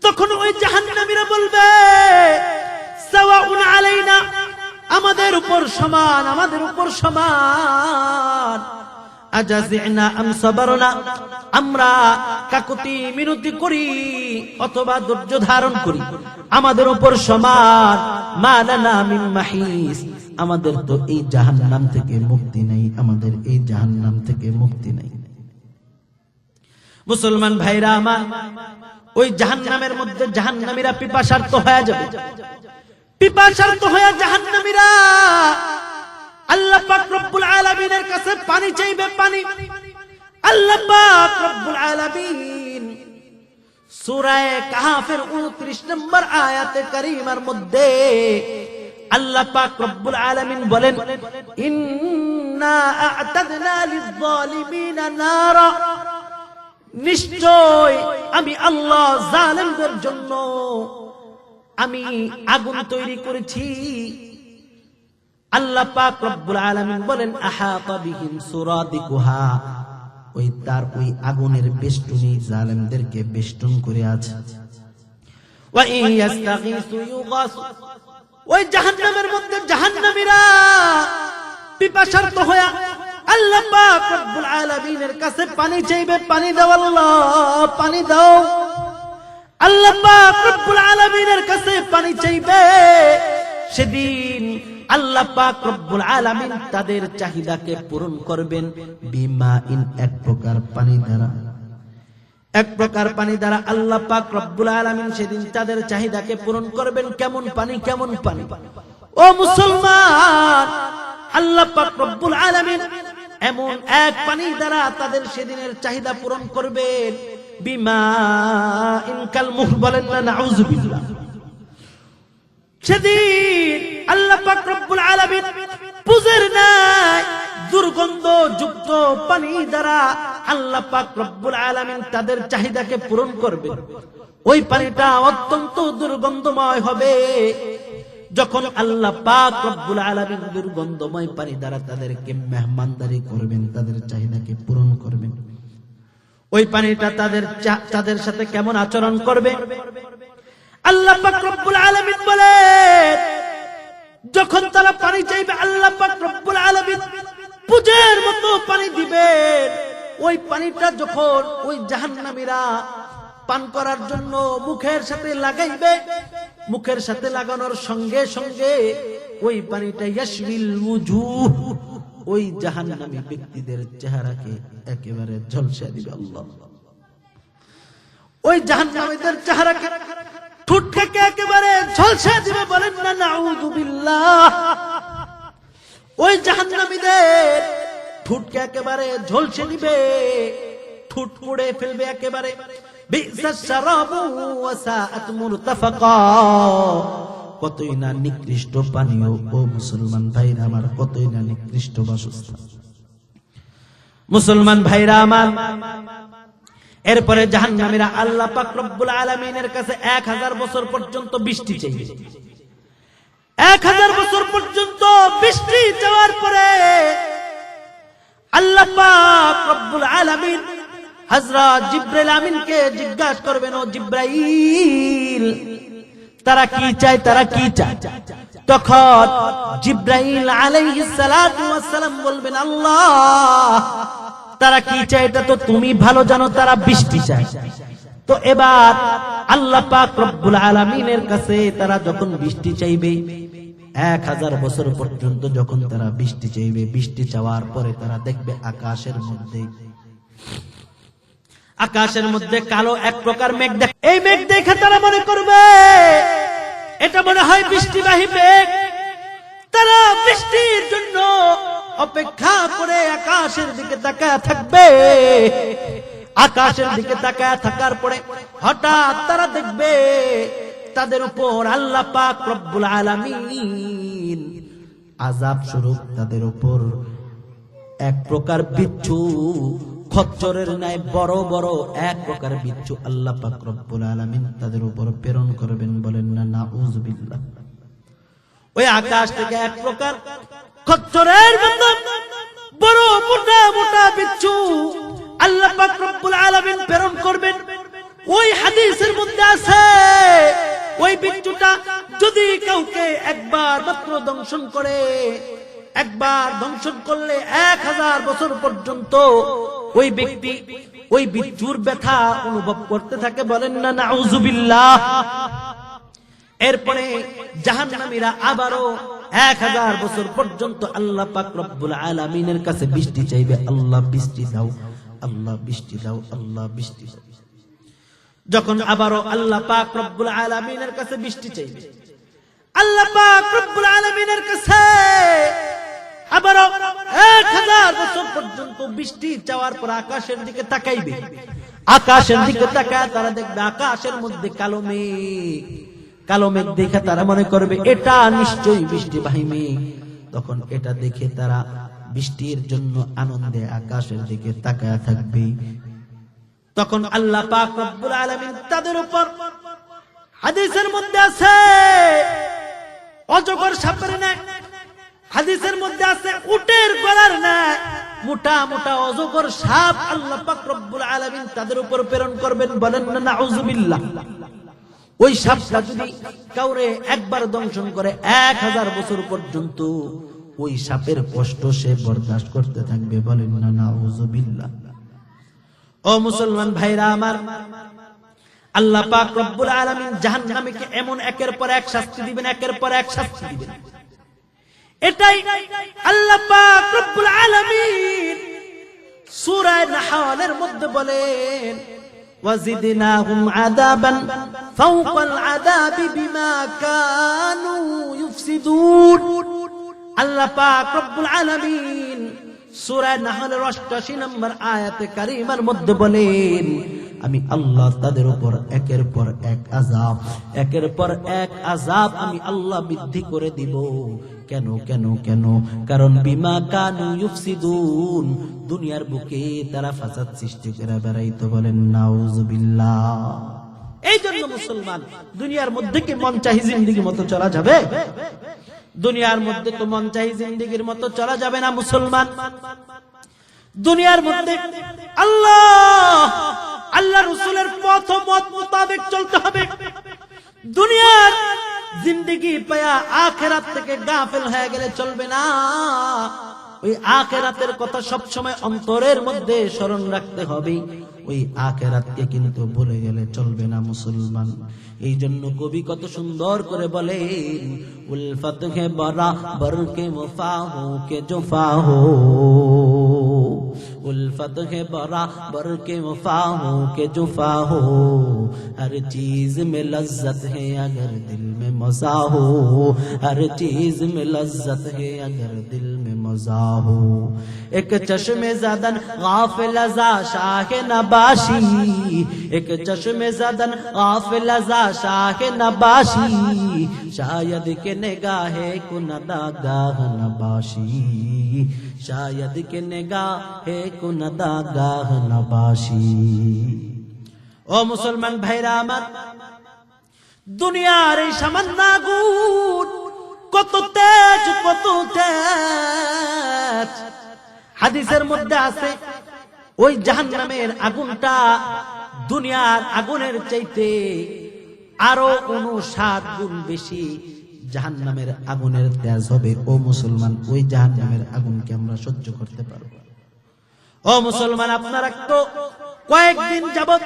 তখন ওই জাহান্নামীরা বলবে, সাওয়াউন আলাইনা, আমাদের উপর সমান, আমাদের উপর সমান, আজাযিনা আম সাবারনা, আমরা কাকুতি মিনতি করি অথবা ধৈর্য ধারণ করি, আমাদের উপর সমান, মা লানা মিন মাহিস, আমাদের তো এই জাহান্নাম থেকে মুক্তি নাই, আমাদের এই জাহান্নাম থেকে মুক্তি নাই। মুসলমান ভাইরা আমার, ওই জাহান্নামের মধ্যে জাহান্নামীরা পিপাসার্ত হয়ে যাবে, পিপাসার্ত হয়ে জাহান্নামীরা আল্লাহ পাক রব্বুল আলামিনের কাছে পানি চাইবে, পানি। আল্লাহ পাক রব্বুল আলামিন সূরা কাহফের 29 নম্বর আয়াতে কারীমার মধ্যে আল্লাহ পাক রব্বুল আলামিন বলেন, ইন্না আ'তাদনা লিয-যালিমিনা নারা, নিশ্চয় আমি আল্লাহ জালেমদের জন্য আমি আগুন তৈরি করেছি। আল্লাহ পাক রব্বুল আলামিন বলেন, আহাতা বিহিম সুরাদিকুহা, ওই তার ওই আগুনের বেষ্টনী জালেমদেরকে বেষ্টন করে আছে। ওয়া ইয়াস্তাগীসু ইউগাসু, ওই জাহান্নামের মধ্যে জাহান্নামীরা পিপাসার্ত হয়ে আল্লাহ পাক রব্বুল আলামিনের কাছে পানি চাইবে, পানি দাও আল্লাহ, পানি দাও। আল্লাহ পাক রব্বুল আলামিনের কাছে পানি চাইবে। সেদিন আল্লাহ পাক রব্বুল আলামিন তাদের চাহিদাকে পূরণ করবেন বিমা ইন, এক প্রকার পানি দ্বারা, এক প্রকার পানি দ্বারা আল্লাহ পাক রব্বুল আলামিন সেদিন তাদের চাহিদাকে পূরণ করবেন। কেমন পানি? কেমন পানি? ও মুসলমান, আল্লাহ পাক রব্বুল আলামিন এমন এক পানি দ্বারা তাদের সেদিনের চাহিদা পূরণ করবেন, বিমা ইন কাল মুহ, বলেন না নাউযুবিল্লাহ। সেদিন আল্লাহ পাক রব্বুল আলামিন পুজের নাই দুর্গন্ধ যুক্ত পানি দ্বারা আল্লাহ পাক রব্বুল আলামিন তাদের চাহিদাকে পূরণ করবেন। ওই পানিটা অত্যন্ত দুর্গন্ধময় হবে। যখন আল্লাহ পাক রব্বুল আলামিন দুর্গন্ধময় পানি দ্বারা তাদেরকে মেহমানদারি করবেন, তাদের চাহিদাকে পূরণ করবেন, ওই পানিটা তাদের সাথে কেমন আচরণ করবে? আল্লাহ পাক রব্বুল আলামিন বলেন, যখন তারা পানি চাইবে আল্লাহ পাক রব্বুল আলামিন পুজের মতো পানি দিবেন। ওই পানিটা যখন ওই জাহান্নামীরা পান করার জন্য মুখের সাথে লাগাইবে, মুখের সাথে লাগানোর সঙ্গে সঙ্গে ওই পানিটা ইয়াশবিল ওযুহ, ওই জাহান্নামী ব্যক্তিদের চেহারাকে একেবারে ঝলসে দিবে। আল্লাহ, ওই জাহান্নামীদের চেহারাকে, ঠোঁটটাকে একেবারে ঝলসে দিবে, বলেন না নাউযুবিল্লাহ। ওই জাহান্নামীদের ঠোঁটকে একেবারে ঝলসে দিবে, ঠোঁট পুড়ে ফেলবে একেবারে। বিসাস শারাবু ওয়া সাআত মুরতাফাকা, কতই না নিকৃষ্ট পানীয়। ও মুসলমান ভাইরা আমার, কতই না নিকৃষ্ট বাসস্থান। মুসলমান ভাইরা আমার, এরপরে জাহান্নামীরা আল্লাহ পাক রব্বুল আলামিনের কাছে 1000 বছর পর্যন্ত বৃষ্টি চাইবে। 1000 বছর পর্যন্ত বৃষ্টি চাওয়ার পরে আল্লাহ পাক রব্বুল আলামিন হযরত জিবরাইল আমিনকে জিজ্ঞাসা করবেন, ও জিবরাইল, তারা কি চায়, তারা কি চায়? তখন জিবরাইল আলাইহিস সালাতু ওয়াস সালাম বলবেন, আল্লাহ, তারা কি চায় এটা তো তুমি ভালো জানো, তারা বৃষ্টি চায়। তো এবার আল্লাহ পাক রব্বুল আলামিনের কাছে তারা যখন বৃষ্টি চাইবে, 1000 বছর পর্যন্ত যখন তারা বৃষ্টি চাইবে, বৃষ্টি চাওয়ার পরে তারা দেখবে আকাশের মধ্যে কালো এক প্রকার মেঘ। এই মেঘ দেখে তারা মনে করবে এটা মনে হয় বৃষ্টিবাহী মেঘ। তারা বৃষ্টির জন্য অপেক্ষা করে আকাশের দিকে তাকায় থাকবে। আকাশের দিকে তাকায় থাকার পরে হঠাৎ তারা দেখবে তাদের উপর আল্লাহ পাক রব্বুল আলামিন আযাব স্বরূপ তাদের উপর এক প্রকার বিচ্ছু, খচ্চরের ন্যায় বড় বড় এক প্রকার বিচ্ছু আল্লাহ পাক রব্বুল আলামিন তাদের উপর প্রেরণ করবেন। বলেন না নাউযুবিল্লাহ। ওই আকাশ থেকে এক প্রকার খচ্চরের মতো বড় মোটা মোটা বিচ্ছু আল্লাহ পাক রব্বুল আলামিন প্রেরণ করবেন। ওই হাদিসের মধ্যে আছে ওই বিচ্ছুটা যদি কাউকে একবার মাত্র দংশন করে, একবার দংশন করলে 1000 বছর পর্যন্ত ওই ব্যক্তি ওই বিচ্ছুর ব্যথা অনুভব করতে থাকে। বলেন না নাউযুবিল্লাহ। এরপরে জাহান্নামীরা আবারও 1000 বছর পর্যন্ত আল্লাহ পাক রব্বুল আলামিনের কাছে বৃষ্টি চাইবে। আল্লাহ বৃষ্টি দাও, আল্লাহ বৃষ্টি দাও, আল্লাহ বৃষ্টি দাও। যখন আবারও আল্লাহ পাক রব্বুল আলামিনের কাছে বৃষ্টি চাইবে, আল্লাহ পাক রব্বুল আলামিনের কাছে আবারও 1000 বছর পর্যন্ত বৃষ্টি চাওয়ার পর আকাশের দিকে তাকাইবে। আকাশের দিকে তাকায় তারা দেখবে আকাশের মধ্যে কালো মেঘ। কালো মেঘ দেখে তারা মনে করবে এটা নিশ্চয়ই বৃষ্টিবাহী মেঘ। তখন এটা দেখে তারা বৃষ্টির জন্য আনন্দে আকাশের দিকে তাকায় থাকবে। তখন আল্লাহ পাক রব্বুল আলামিন তাদের উপর, হাদিসের মধ্যে আছে অজগর সাপের ন্যায়, হাদিসের মধ্যে আছে উটের গলার ন্যায় মোটা মোটা অজগর সাপ আল্লাহ পাক রব্বুল আলামিন তাদের উপর প্রেরণ করবেন। বলেন না নাউযুবিল্লাহ। ওই সাপটা যদি কাউরে একবার দংশন করে 1000 বছর পর্যন্ত ওই সাপের কষ্ট সে বরদাস্ত করতে থাকবে। বলেন না নাউযুবিল্লাহ। ও মুসলমান ভাইরা আমার, আল্লাহ পাক রব্বুল আলামিন জাহান্নামীকে এমন একের পর এক শাস্তি দিবেন, একের পর এক শাস্তি দিবেন। এটাই আল্লাহ পাক রব্বুল আলামিন সূরা নাহলের মধ্যে বলেন, ওয়াজিদনাহুম আযাবান ফাওকাল আযাবি বিমা কানু ইউফসিদুন। আল্লাহ পাক রব্বুল আলামিন সূরা নাহলের 88 নম্বর আয়াতে কারীমার মধ্যে বলেন, আমি আল্লাহ তাদের উপর একের পর এক আযাব, একের পর এক আযাব আমি আল্লাহ বৃদ্ধি করে দিব। কেন কেন কেন? কারণ বিমা কানু ইউফসিদুন, দুনিয়ার বুকে তারা ফাসাদ সৃষ্টি করে বেড়াইতো। বলেন নাউযুবিল্লাহ। এই জন্য মুসলমান, দুনিয়ার মধ্যে কি মন চাহি জিন্দেগির মতো চলা যাবে? দুনিয়ার মধ্যে তো মন চাহি জিন্দেগির মতো চলা যাবে না মুসলমান। দুনিয়ার মধ্যে আল্লাহ রাসূলের পথ মত মোতাবেক চলতে হবে। দুনিয়ার জিন্দেগি পায়া আখিরাত থেকে গাফিল হয়ে গেলে চলবে না। ওই আখিরাতের কথা সব সময় অন্তরের মধ্যে স্মরণ রাখতে হবে। ওই আখিরাতকে কিন্তু ভুলে গেলে চলবে না মুসলমান। এই জন্য কবি কত সুন্দর করে বলেন, উলফত হে বরাবর কে মুফাহু কে জুফাহু, उल्फत है बराबर के मुफाहो के जुफाहो, हर चीज में लज्जत है अगर दिल में मजा हो, हर चीज में लज्जत है अगर दिल में मजा हो। एक चश्मे ज़दन गाफिल अज़ा शाह नबाशी, एक चश्मे ज़दन गाफिल अज़ा शाह नबाशी, शायद के निगाहे कुनदा गाह नबाशी, शायद के निगाहे कुनदा गाह नबाशी। ओ मुसलमान भाईरा आमार, दुनियार এই সামান্য আগুন কত তেজ, কত তেজ। হাদিসের মধ্যে আছে ওই জাহান্নামের আগুনটা দুনিয়ার আগুনের চাইতে আরো 59 গুণ বেশি জাহান্নামের আগুনের তেজ হবে। ও মুসলমান, ওই জাহান্নামের আগুনকে আমরা সহ্য করতে পারব? ও মুসলমান, আপনারা তো কয়েকদিন যাবত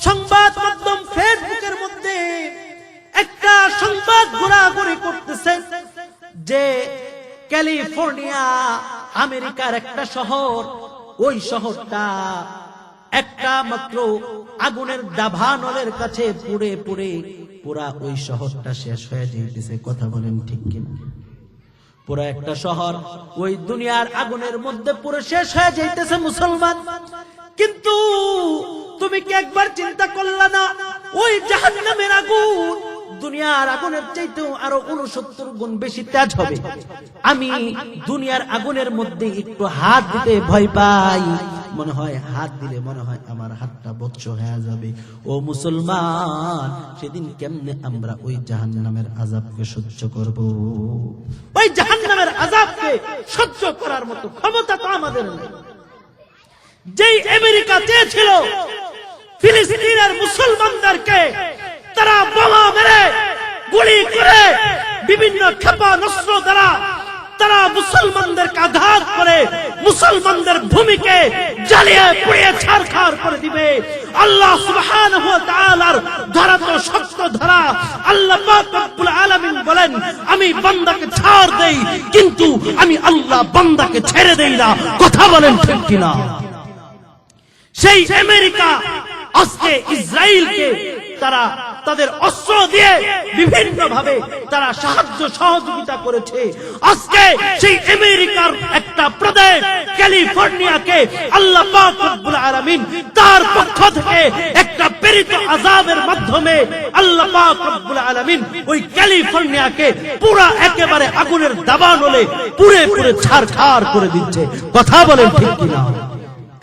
সংবাদ মাধ্যম ফেসবুকের মধ্যে একটা সংবাদ ঘোরাঘুরি করতেছে যে ক্যালিফোর্নিয়া আমেরিকার একটা শহর, ওই শহরটা একটা মাত্র আগুনের দাবানলের কাছে পুড়ে পুড়ে পুরা ওই শহরটা শেষ হয়ে যাইতেছে। কথা বলেন ঠিক কিনা? পুরো একটা শহর ওই দুনিয়ার আগুনের মধ্যে পুরো শেষ হয়ে যাইতেছে মুসলমান। কিন্তু তুমি কি একবার চিন্তা করলা না ওই জাহান্নামের আগুন দুনিয়ার আগুনের চাইতেও আরো 69 গুণ বেশি তেজ হবে। আমি দুনিয়ার আগুনের মধ্যে একটু হাত দিতে ভয় পাই, মনে হয় হাত দিলে মনে হয় আমার হাতটা বচ্চ হয়ে যাবে। ও মুসলমান, সেদিন কেমনে আমরা ওই জাহান্নামের আযাবকে সহ্য করব? ওই জাহান্নামের আযাবকে সহ্য করার মতো ক্ষমতা তো আমাদের নেই। যেই আমেরিকা চেয়েছিল ফিলিস্তিনের মুসলমানদেরকে তারা বোমা মেরে গুলি করে বিভিন্ন ক্ষেপণাস্ত্র দ্বারা তারা মুসলমানদেরকে আঘাত করে মুসলমানদের ভূমিকে জ্বালিয়ে পুড়িয়ে ছারখার করে দিবে, আল্লাহ সুবহানাহু ওয়া তাআলার ধরা তো শক্ত ধরা। আল্লাহ পাক রব্বুল আলামিন বলেন, আমি বান্দাকে ছাড় দেই কিন্তু আমি আল্লাহ বান্দাকে ছেড়ে দেই না। কথা বলেন ঠিক কিনা? সেই আমেরিকা আজকে ইসরায়েলকে তারা তাদের অস্ত্র দিয়ে বিভিন্ন ভাবে তারা সাহায্য সহযোগিতা করেছে। আজকে সেই আমেরিকার একটা প্রদেশ ক্যালিফোর্নিয়াকে আল্লাহ পাক রব্বুল আলামিন তার পক্ষ থেকে একটা প্রেরিত আযাবের মাধ্যমে আল্লাহ পাক রব্বুল আলামিন ওই ক্যালিফোর্নিয়াকে পুরো একেবারে আগুনের দাবানলে পুরে পুরে ছারখার করে দিচ্ছে। কথা বলেন ঠিক কিনা?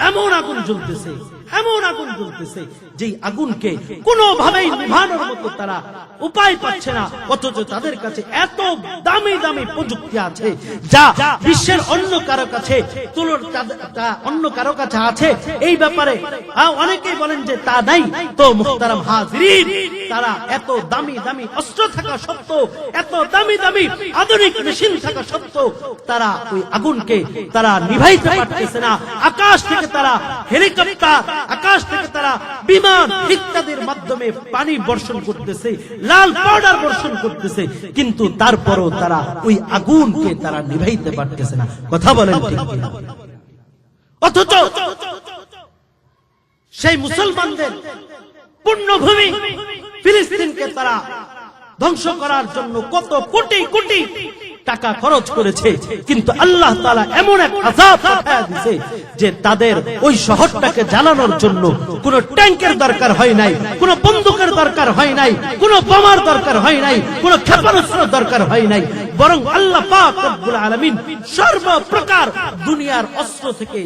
এমন আগুন জ্বলতেছে, এমন আগুন জ্বলতেছে যেই আগুনকে কোনোভাবেই নিভানোর মতো তারা উপায় পাচ্ছে না, অথচ তাদের কাছে এত দামি দামি প্রযুক্তি আছে যা বিশ্বের অন্য কারো কাছে অন্য কারো কাছে আছে। এই ব্যাপারে অনেকেই বলেন যে তা নাই। তো মুহতারাম হাজিরিন, তারা এত দামি দামি অস্ত্র থাকা সত্ত্বেও, এত দামি দামি আধুনিক মেশিন থাকা সত্ত্বেও তারা ওই আগুনকে তারা নিভাইতে পারতেছে না। আকাশ থেকে তারা হেলিকপ্টার, আকাশ থেকে তারা বিমান ইত্যাদির মাধ্যমে পানি বর্ষণ করতেছে, লাল পাউডার বর্ষণ করতেছে, কিন্তু তারপরও তারা ওই আগুনকে তারা নিভাইতে পারতেছে না। কথা বলেন ঠিক কিনা? অথচ সেই মুসলমানদের পুণ্যভূমি ফিলিস্তিনকে তারা ধ্বংস করার জন্য কত কোটি কোটি টাকা খরচ করেছে, কিন্তু আল্লাহ তাআলা এমন এক আযাব পাঠিয়ে দিয়েছে যে তাদের ওই শহরটাকে জ্বালানোর জন্য কোনো ট্যাঙ্কের দরকার হয় নাই, কোনো বন্দুকের দরকার হয় নাই, কোনো বোমার দরকার হয় নাই, কোনো ক্ষেপণাস্ত্রের দরকার হয় নাই, বরং আল্লাহ পাক রব্বুল আলামিন সর্বপ্রকার দুনিয়ার অস্ত্র থেকে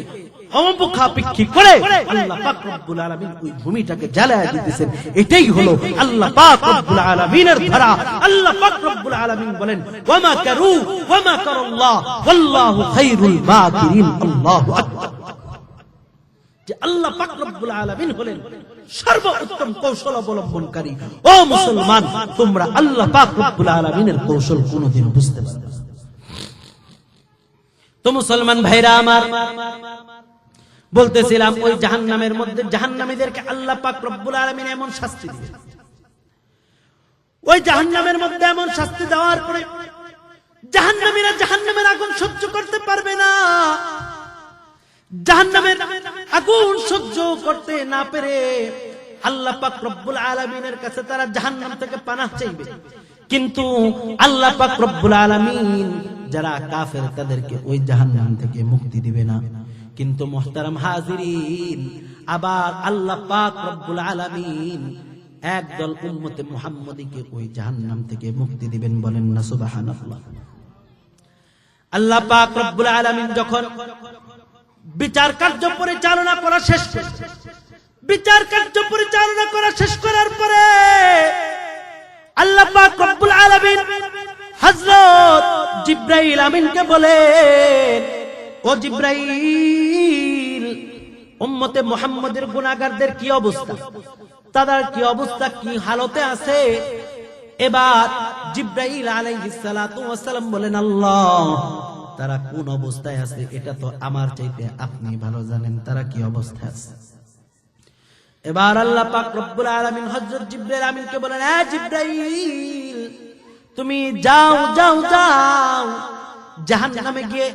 অমুখাপেক্ষী করে আল্লাহ পাক রব্বুল আলামিন ওই ভূমিটাকে জ্বালায় দিতেছেন। এটাই হলো আল্লাহ পাক রব্বুল আলামিনের ধারা। আল্লাহ পাক রব্বুল আলামিন বলেন, ওয়া মা কারু ওয়া মা কারাল্লাহ ওয়াল্লাহু খায়রুল মাকিরিন। আল্লাহু আকবার। যে আল্লাহ পাক রব্বুল আলামিন হলেন সর্বোত্তম কৌশল অবলম্বনকারী। ও মুসলমান, তোমরা আল্লাহ পাক রব্বুল আলামিনের কৌশল কোনদিন বুঝতে পারবে না। তো মুসলমান ভাইরা আমার, বলতেছিলাম ওই জাহান্নামের মধ্যে জাহান্নামীদেরকে আল্লাহ পাক রব্বুল আলামিন এমন শাস্তি দিবেন, ওই জাহান্নামের মধ্যে এমন শাস্তি দেওয়ার পরে জাহান্নামীরা জাহান্নামের আগুন সহ্য করতে পারবে না। জাহান্নামের আগুন সহ্য করতে না পেরে আল্লাহ পাক রব্বুল আলামিনের কাছে তারা জাহান্নাম থেকে পানাহ চাইবে, কিন্তু আল্লাহ পাক রব্বুল আলামিন যারা কাফের তাদেরকে ওই জাহান্নাম থেকে মুক্তি দিবে না। কিন্তু মুহতারাম হাজিরিন, আবার আল্লাহ পাক রব্বুল আলামিন একদল উম্মতে মুহাম্মদীকে ওই জাহান্নাম থেকে মুক্তি দিবেন। বলেন না সুবহানাল্লাহ। আল্লাহ পাক রব্বুল আলামিন যখন বিচার কার্য পরিচালনা করা শেষ করে, বিচার কার্য পরিচালনা করা শেষ করার পরে আল্লাহ পাক রব্বুল আলামিন হযরত জিবরাইল আমিনকে বলেন, ও জিবরাইল, উম্মতে মুহাম্মদের গুনাহগারদের কি অবস্থা, তাদের কি অবস্থা, কি হালতে আছে? এবার জিবরাইল আলাইহিস সালাতু ওয়াস সালাম বলেন, আল্লাহ, তারা কোন অবস্থায় আছে এটা তো আমার চাইতে আপনি ভালো জানেন, তারা কি অবস্থায় আছে। এবার আল্লাহ পাক রব্বুল আলামিন হযরত জিবরাইল আমিনকে বলেন, এ জিবরাইল, তুমি যাও যাও যাও, জাহান্নামে গিয়ে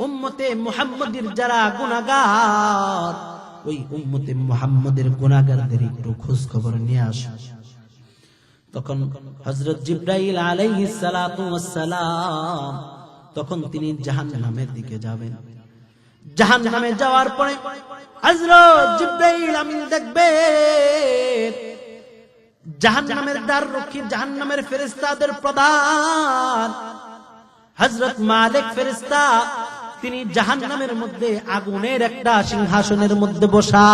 উম্মতে মুহাম্মদের যারা গুনাহগার, ওই উম্মতে মুহাম্মদের গুনাহগারদের একটু খোঁজ খবর নিয়ে আসো। তখন হযরত জিবরাইল আলাইহিস সালাতু ওয়াস সালাম তখন তিনি জাহান্নামের দিকে যাবেন। জাহান্নামে যাওয়ার পরে হযরত জিবরাইল আমিন দেখবেন জাহান্নামের দ্বাররক্ষী, জাহান্নামের ফেরেশতাদের প্রধান হযরত মালিক ফেরেশতা, তিনি জাহান্নামের মধ্যে আগুনের একটা সিংহাসনের মধ্যে বসা,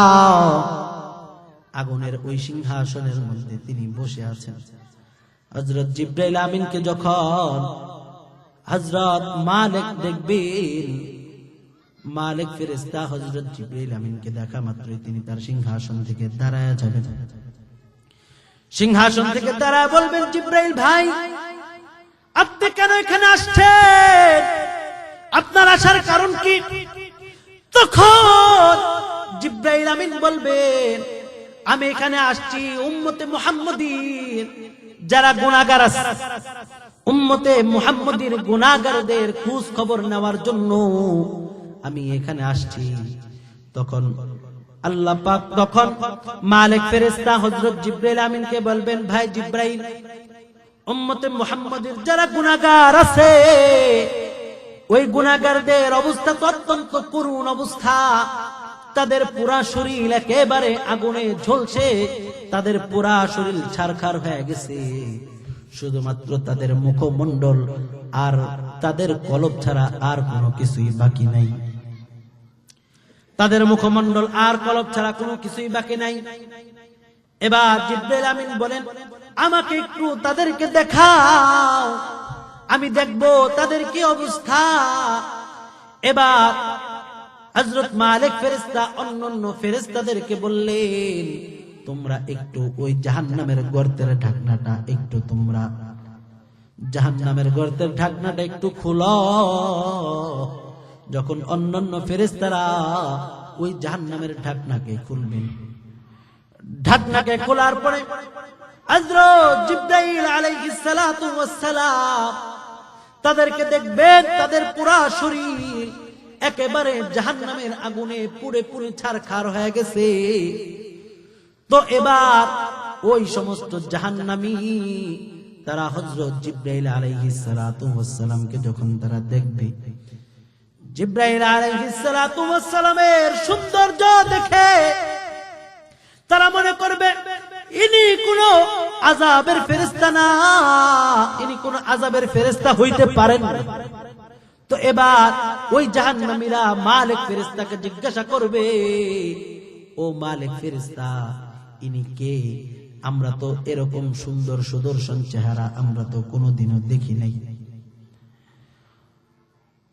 আগুনের ওই সিংহাসনের মধ্যে তিনি বসে আছেন। হযরত জিবরাইল আমিনকে যখন হযরত মালিক দেখবেন, মালিক ফেরেশতা হযরত জিবরাইল আমিনকে দেখা মাত্রই তিনি তার সিংহাসন থেকে দাঁড়ায় যাবেন। সিংহাসন থেকে দাঁড়ায় বলবেন, জিবরাইল ভাই, আপনি কেন এখানে আসছেন? আপনার আসার কারণ কি? তখন জিবরাইল আমিন বলবেন, আমি এখানে আসছি উম্মতে মুহাম্মদীর যারা গুনাহগার আছে, উম্মতে মুহাম্মদীর গুনাহগারদের খোঁজ খবর নেওয়ার জন্য আমি এখানে আসছি। তখন আল্লাহ পাক তখন মালিক ফেরেশতা হযরত জিবরাইল আমিনকে বলবেন, ভাই জিবরাইল, উম্মতে মুহাম্মদীর যারা গুনাহগার আছে, ওই গুনাহগারদের অবস্থা তো অত্যন্ত করুণ অবস্থা। তাদের পুরা শরীর একেবারে আগুনে ঝলসে, তাদের পুরা শরীর ছারখার হয়ে গেছে, শুধুমাত্র তাদের মুখমণ্ডল আর তাদের কলব ছাড়া আর কোনো কিছুই বাকি নাই। তাদের মুখমণ্ডল আর কলব ছাড়া কোনো কিছুই বাকি নাই। এবার জিবরাইল আমিন বলেন, আমাকে একটু তাদেরকে দেখাও, আমি দেখব তাদের কি অবস্থা। এবার হযরত মালিক ফেরেশতা অন্যান্য ফেরেশতাদেরকে বললেন, তোমরা একটু ওই জাহান্নামের গর্তের ঢাকনাটা একটু তোমরা জাহান্নামের গর্তের ঢাকনাটা একটু খুলো। যখন অন্যান্য ফেরেশতারা ওই জাহান্নামের ঢাকনাকে খুলবেন, ঢাকনাকে খোলার পরে হযরত জিবরাইল আলাইহিস সালাতু ওয়াস সালাম তাদেরকে দেখবেন তাদের পুরা শরীর একেবারে জাহান্নামের আগুনে পুড়ে পুড়ে ছারখার হয়ে গেছে। তো এবার ওই সমস্ত জাহান্নামী তারা হযরত জিবরাইল আলাইহিস সালাতু ওয়াস সালামকে যখন তারা দেখবে, জিবরাইল আলাইহিস সালাতু ওয়াস সালামের সৌন্দর্য দেখে তারা মনে করবে ইনি কোন আযাবের ফেরেশতা না, ইনি কোন আযাবের ফেরেশতা হইতে পারেন না। তো এবার ওই জাহান্নামীরা মালিক ফেরেশতাকে জিজ্ঞাসা করবে, ও মালিক ফেরেশতা, ইনি কে? আমরা তো এরকম সুন্দর সুদর্শন চেহারা আমরা তো কোনোদিনও দেখি নাই।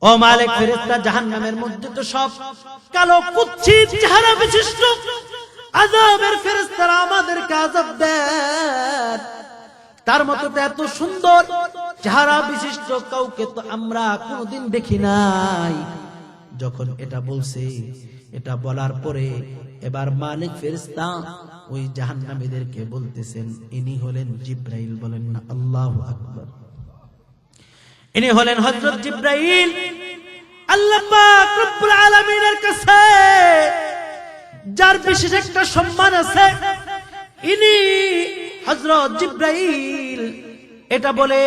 ও মালিক ফেরেশতা, জাহান্নামের মধ্যে তো সব কালো কুৎসিত চেহারা বিশিষ্ট আযাবের ফেরেশতারা আমাদেরকে আযাব দেন, তার মতো এত সুন্দর চেহারা বিশিষ্ট কাউকে তো আমরা কোনোদিন দেখি নাই। যখন এটা বলছে, এটা বলার পরে এবার মালিক ফেরেশতা ওই জাহান্নামীদেরকে বলতেছেন, ইনি হলেন জিবরাইল। বলেন না আল্লাহু আকবার। ইনি হলেন হযরত জিবরাইল। আল্লাহ পাক রব্বুল আলামিনের কাছে যার বিশেষ একটা সম্মান আছে, ইনি হযরত জিবরাইল। এটা বলে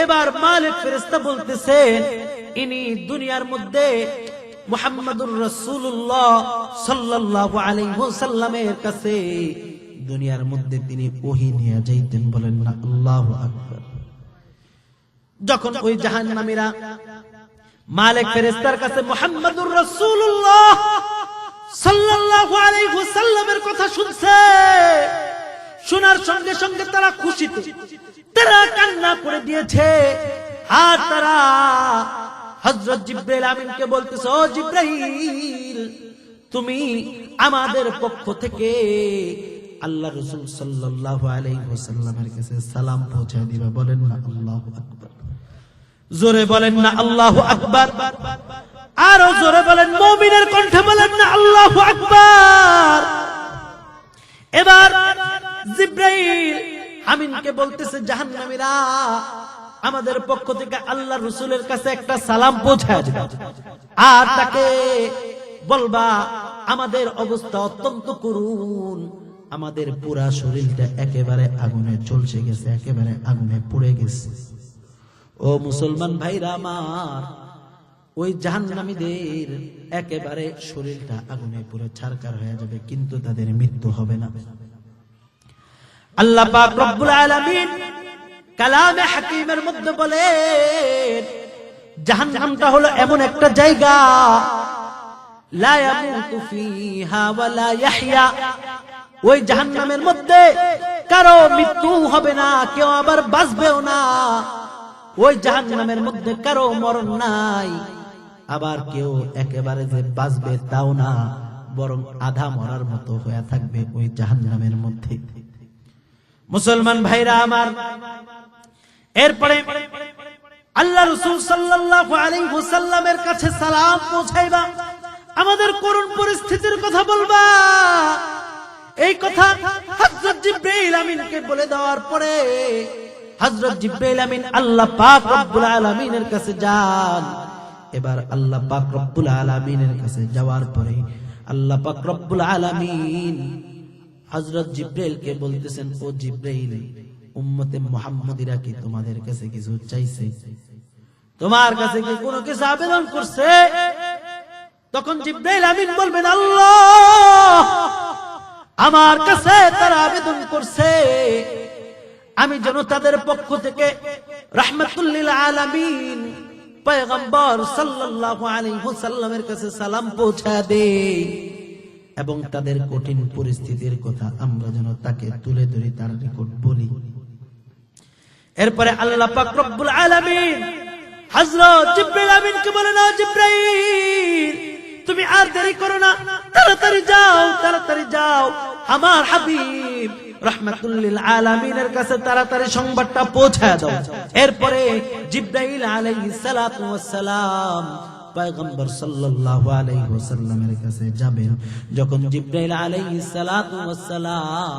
এবার মালিক ফেরেশতা বলতেছেন, ইনি দুনিয়ার মধ্যে মুহাম্মাদুর রাসূলুল্লাহ সাল্লাল্লাহু আলাইহি ওয়াসাল্লামের কাছে দুনিয়ার মধ্যে তিনি ওহী নিয়ে যাইতেন। বলেন না আল্লাহু আকবার। যখন ওই জাহান্নামীরা মালিক ফেরেশতার কাছে মুহাম্মাদুর রাসূলুল্লাহ সাল্লাল্লাহু আলাইহি ওয়াসাল্লামের কথা শুনছে, শোনার সঙ্গে সঙ্গে তারা খুশিতে তারা কান্না করে দিয়েছে। আর তারা হযরত জিবরাইল আমিনকে বলতেছে, ও জিবরাইল, তুমি আমাদের পক্ষ থেকে আল্লাহ রাসূল সাল্লাল্লাহু আলাইহি ওয়াসাল্লামের কাছে সালাম পৌঁছায় দিবা। বলেন না আল্লাহু আকবার। জোরে বলেন না আল্লাহু আকবার। আরো জোরে বলেন, মুমিনের কণ্ঠে বলেন না আল্লাহু আকবার। এবার জিবরাইল আমিনকে বলতেছে, জাহান্নামীরা আমাদের পক্ষ থেকে আল্লাহ রাসূলের কাছে একটা সালাম পৌঁছায় দিবা, আর তাকে বলবা আমাদের অবস্থা অত্যন্ত করুণ, আমাদের পুরা শরীরটা একেবারে আগুনে ঝলসে গেছে, একেবারে আগুনে পুড়ে গেছে, ও মুসলমান ভাইরা আমার, ওই জাহান্নামীদের একেবারে শরীরটা আগুনে পুরো ছারখার হয়ে যাবে, কিন্তু তাদের মৃত্যু হবে না। আল্লাহ পাক রব্বুল আলামিন কালামে হাকিমের মধ্যে বলেন, জাহান্নামটা হলো এমন একটা জায়গা, লা ইয়ামুতু ফিহা ওয়া লা ইয়াহইয়া। ওই জাহান্নামের মধ্যে কারো মৃত্যু হবে না, কেউ আবার বাঁচবেও না। ওই জাহান্নামের মধ্যে কারো মরণ নাই, আবার কেউ একেবারে যে বাঁচবে তাও না, বরং আধা মরার মতো হয়ে থাকবে ওই জাহান্নামের মধ্যে। মুসলমান ভাইরা আমার, এরপরে আল্লাহ রাসূল সাল্লাল্লাহু আলাইহি ওয়াসাল্লামের কাছে সালাম পৌঁছাইবা, আমাদের করুণ পরিস্থিতির কথা বলবা। এই কথা হযরত জিবরাইল আমিনকে বলে দেওয়ার পরে হযরত জিবরাইল আমিন আল্লাহ পাক রব্বুল আলামিনের কাছে যান। এবার আল্লাহ পাক রব্বুল আলামিনের কাছে যাওয়ার পরে আল্লাহ পাক রব্বুল আলামিন হযরত জিবরাইলকে বলতেছেন, ও জিবরাইল, উম্মতে মুহাম্মাদিরা কি তোমাদের কাছে কিছু চাইছে? তোমার কাছে কি কোনো কিছু আবেদন করছে? তখন জিবরাইল আমিন বলবেন, আল্লাহ, আমার কাছে তারা আবেদন করছে আমি যেন তাদের পক্ষ থেকে রাহমাতুল লিল আলামিন পয়গম্বর সাল্লাল্লাহু আলাইহি ওয়াসাল্লামের কাছে সালাম পৌঁছা দেই, এবং তাদের কঠিন পরিস্থিতির কথা আমরা যেন তাকে তুলে ধরি, তার নিকট বলি। এরপরে আল্লাহ পাক রব্বুল আলামিন হযরত জিবরাইল আমিনকে বলেন, ও জিবরাইল, তুমি আর দেরি করো না, তাড়াতাড়ি যাও, তাড়াতাড়ি যাও, আমার হাবিব রাহমাতুল লিল আলামিনের কাছে তাড়াতাড়ি সংবাদটা পৌঁছায় দাও। এরপরে জিবরাইল আলাইহিস সালাতু ওয়াস সালাম পয়গম্বর সাল্লাল্লাহু আলাইহি ওয়াসাল্লামের কাছে যাবেন। যখন জিবরাইল আলাইহিস সালাতু ওয়াস সালাম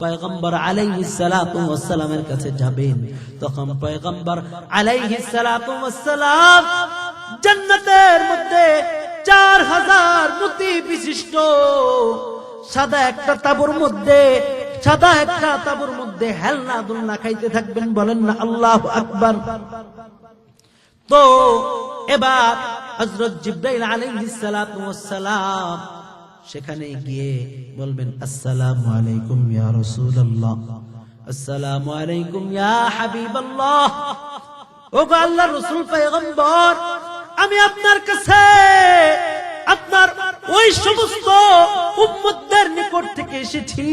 পয়গম্বর আলাইহিস সালাতু ওয়াস সালামের কাছে যাবেন, তখন পয়গম্বর আলাইহিস সালাতু ওয়াস সালাম জান্নাতের মধ্যে 4000 মূর্তি বিশিষ্ট সাদা একটা তাঁবুর মধ্যে হেলনা দুলনা খাইতে থাকবেন। বলেন না আল্লাহু আকবার। তো এবার হযরত জিবরাইল আলাইহিস সালাতু ওয়াস সালাম সেখানে গিয়ে বলবেন, আসসালামু আলাইকুম ইয়া রাসূলুল্লাহ, আসসালামু আলাইকুম ইয়া হাবিবাল্লাহ। ও গো আল্লাহর রাসূল পয়গম্বর, আমি আপনার কাছে আপনার ওই সমস্ত উম্মতদের নিকট থেকে এসেছি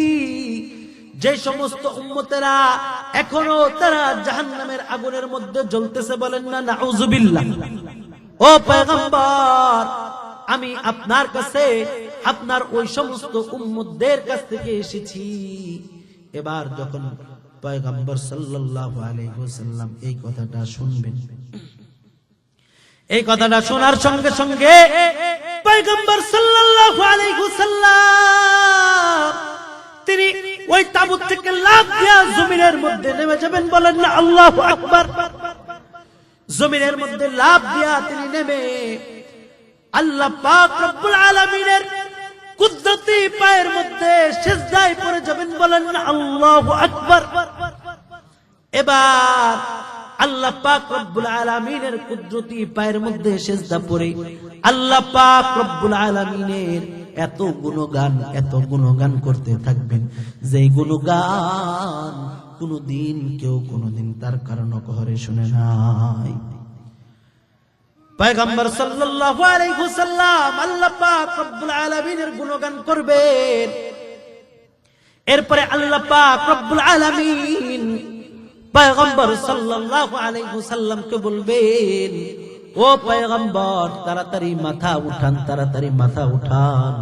যে সমস্ত উম্মতেরা এখনো তারা জাহান্নামের আগুনের মধ্যে জ্বলতেছে। বলেন না নাউযুবিল্লাহ। ও পয়গম্বর, আমি আপনার কাছে আপনার ওই সমস্ত উম্মতদের কাছ থেকে এসেছি। এবার যখন পয়গম্বর সাল্লাল্লাহু আলাইহি ওয়াসাল্লাম এই কথাটা শুনবেন, এই কথাটা শোনার সঙ্গে সঙ্গে পয়গম্বর সাল্লাল্লাহু আলাইহি ওয়াসাল্লাম তিনি ওই তাবুত থেকে লাফ দিয়ে জমিনের মধ্যে নেমে যাবেন। বলেন না আল্লাহু আকবার। জমিনের মধ্যে লাফ দিয়া তিনি নেমে আল্লাহ পাক রব্বুল আলামিনের কুদরতি পায়ের মধ্যে সিজদায় পড়ে যাবেন। বলেন না আল্লাহু আকবার। এবার আল্লাহ পাক রব্বুল আলামিনের কুদরতি পায়ের মধ্যে সিজদা পড়ে আল্লাহ পাক রব্বুল আলামিনের এত গুণগান করতে থাকবেন, যে গুণগান কোনদিন তার কারণ কহরে শুনে নাই। পয়গম্বর সাল্লাল্লাহু আলাইহি ওয়াসাল্লাম আল্লাহ পাক রব্বুল আলামিনের গুণগান করবেন। এরপরে আল্লাহ পাক রব্বুল আলামিন পয়গম্বর সাল্লাল্লাহু আলাইহি ওয়াসাল্লামকে বলবেন, ও পয়গম্বর, তাড়াতাড়ি মাথা উঠান, তাড়াতাড়ি মাথা উঠান,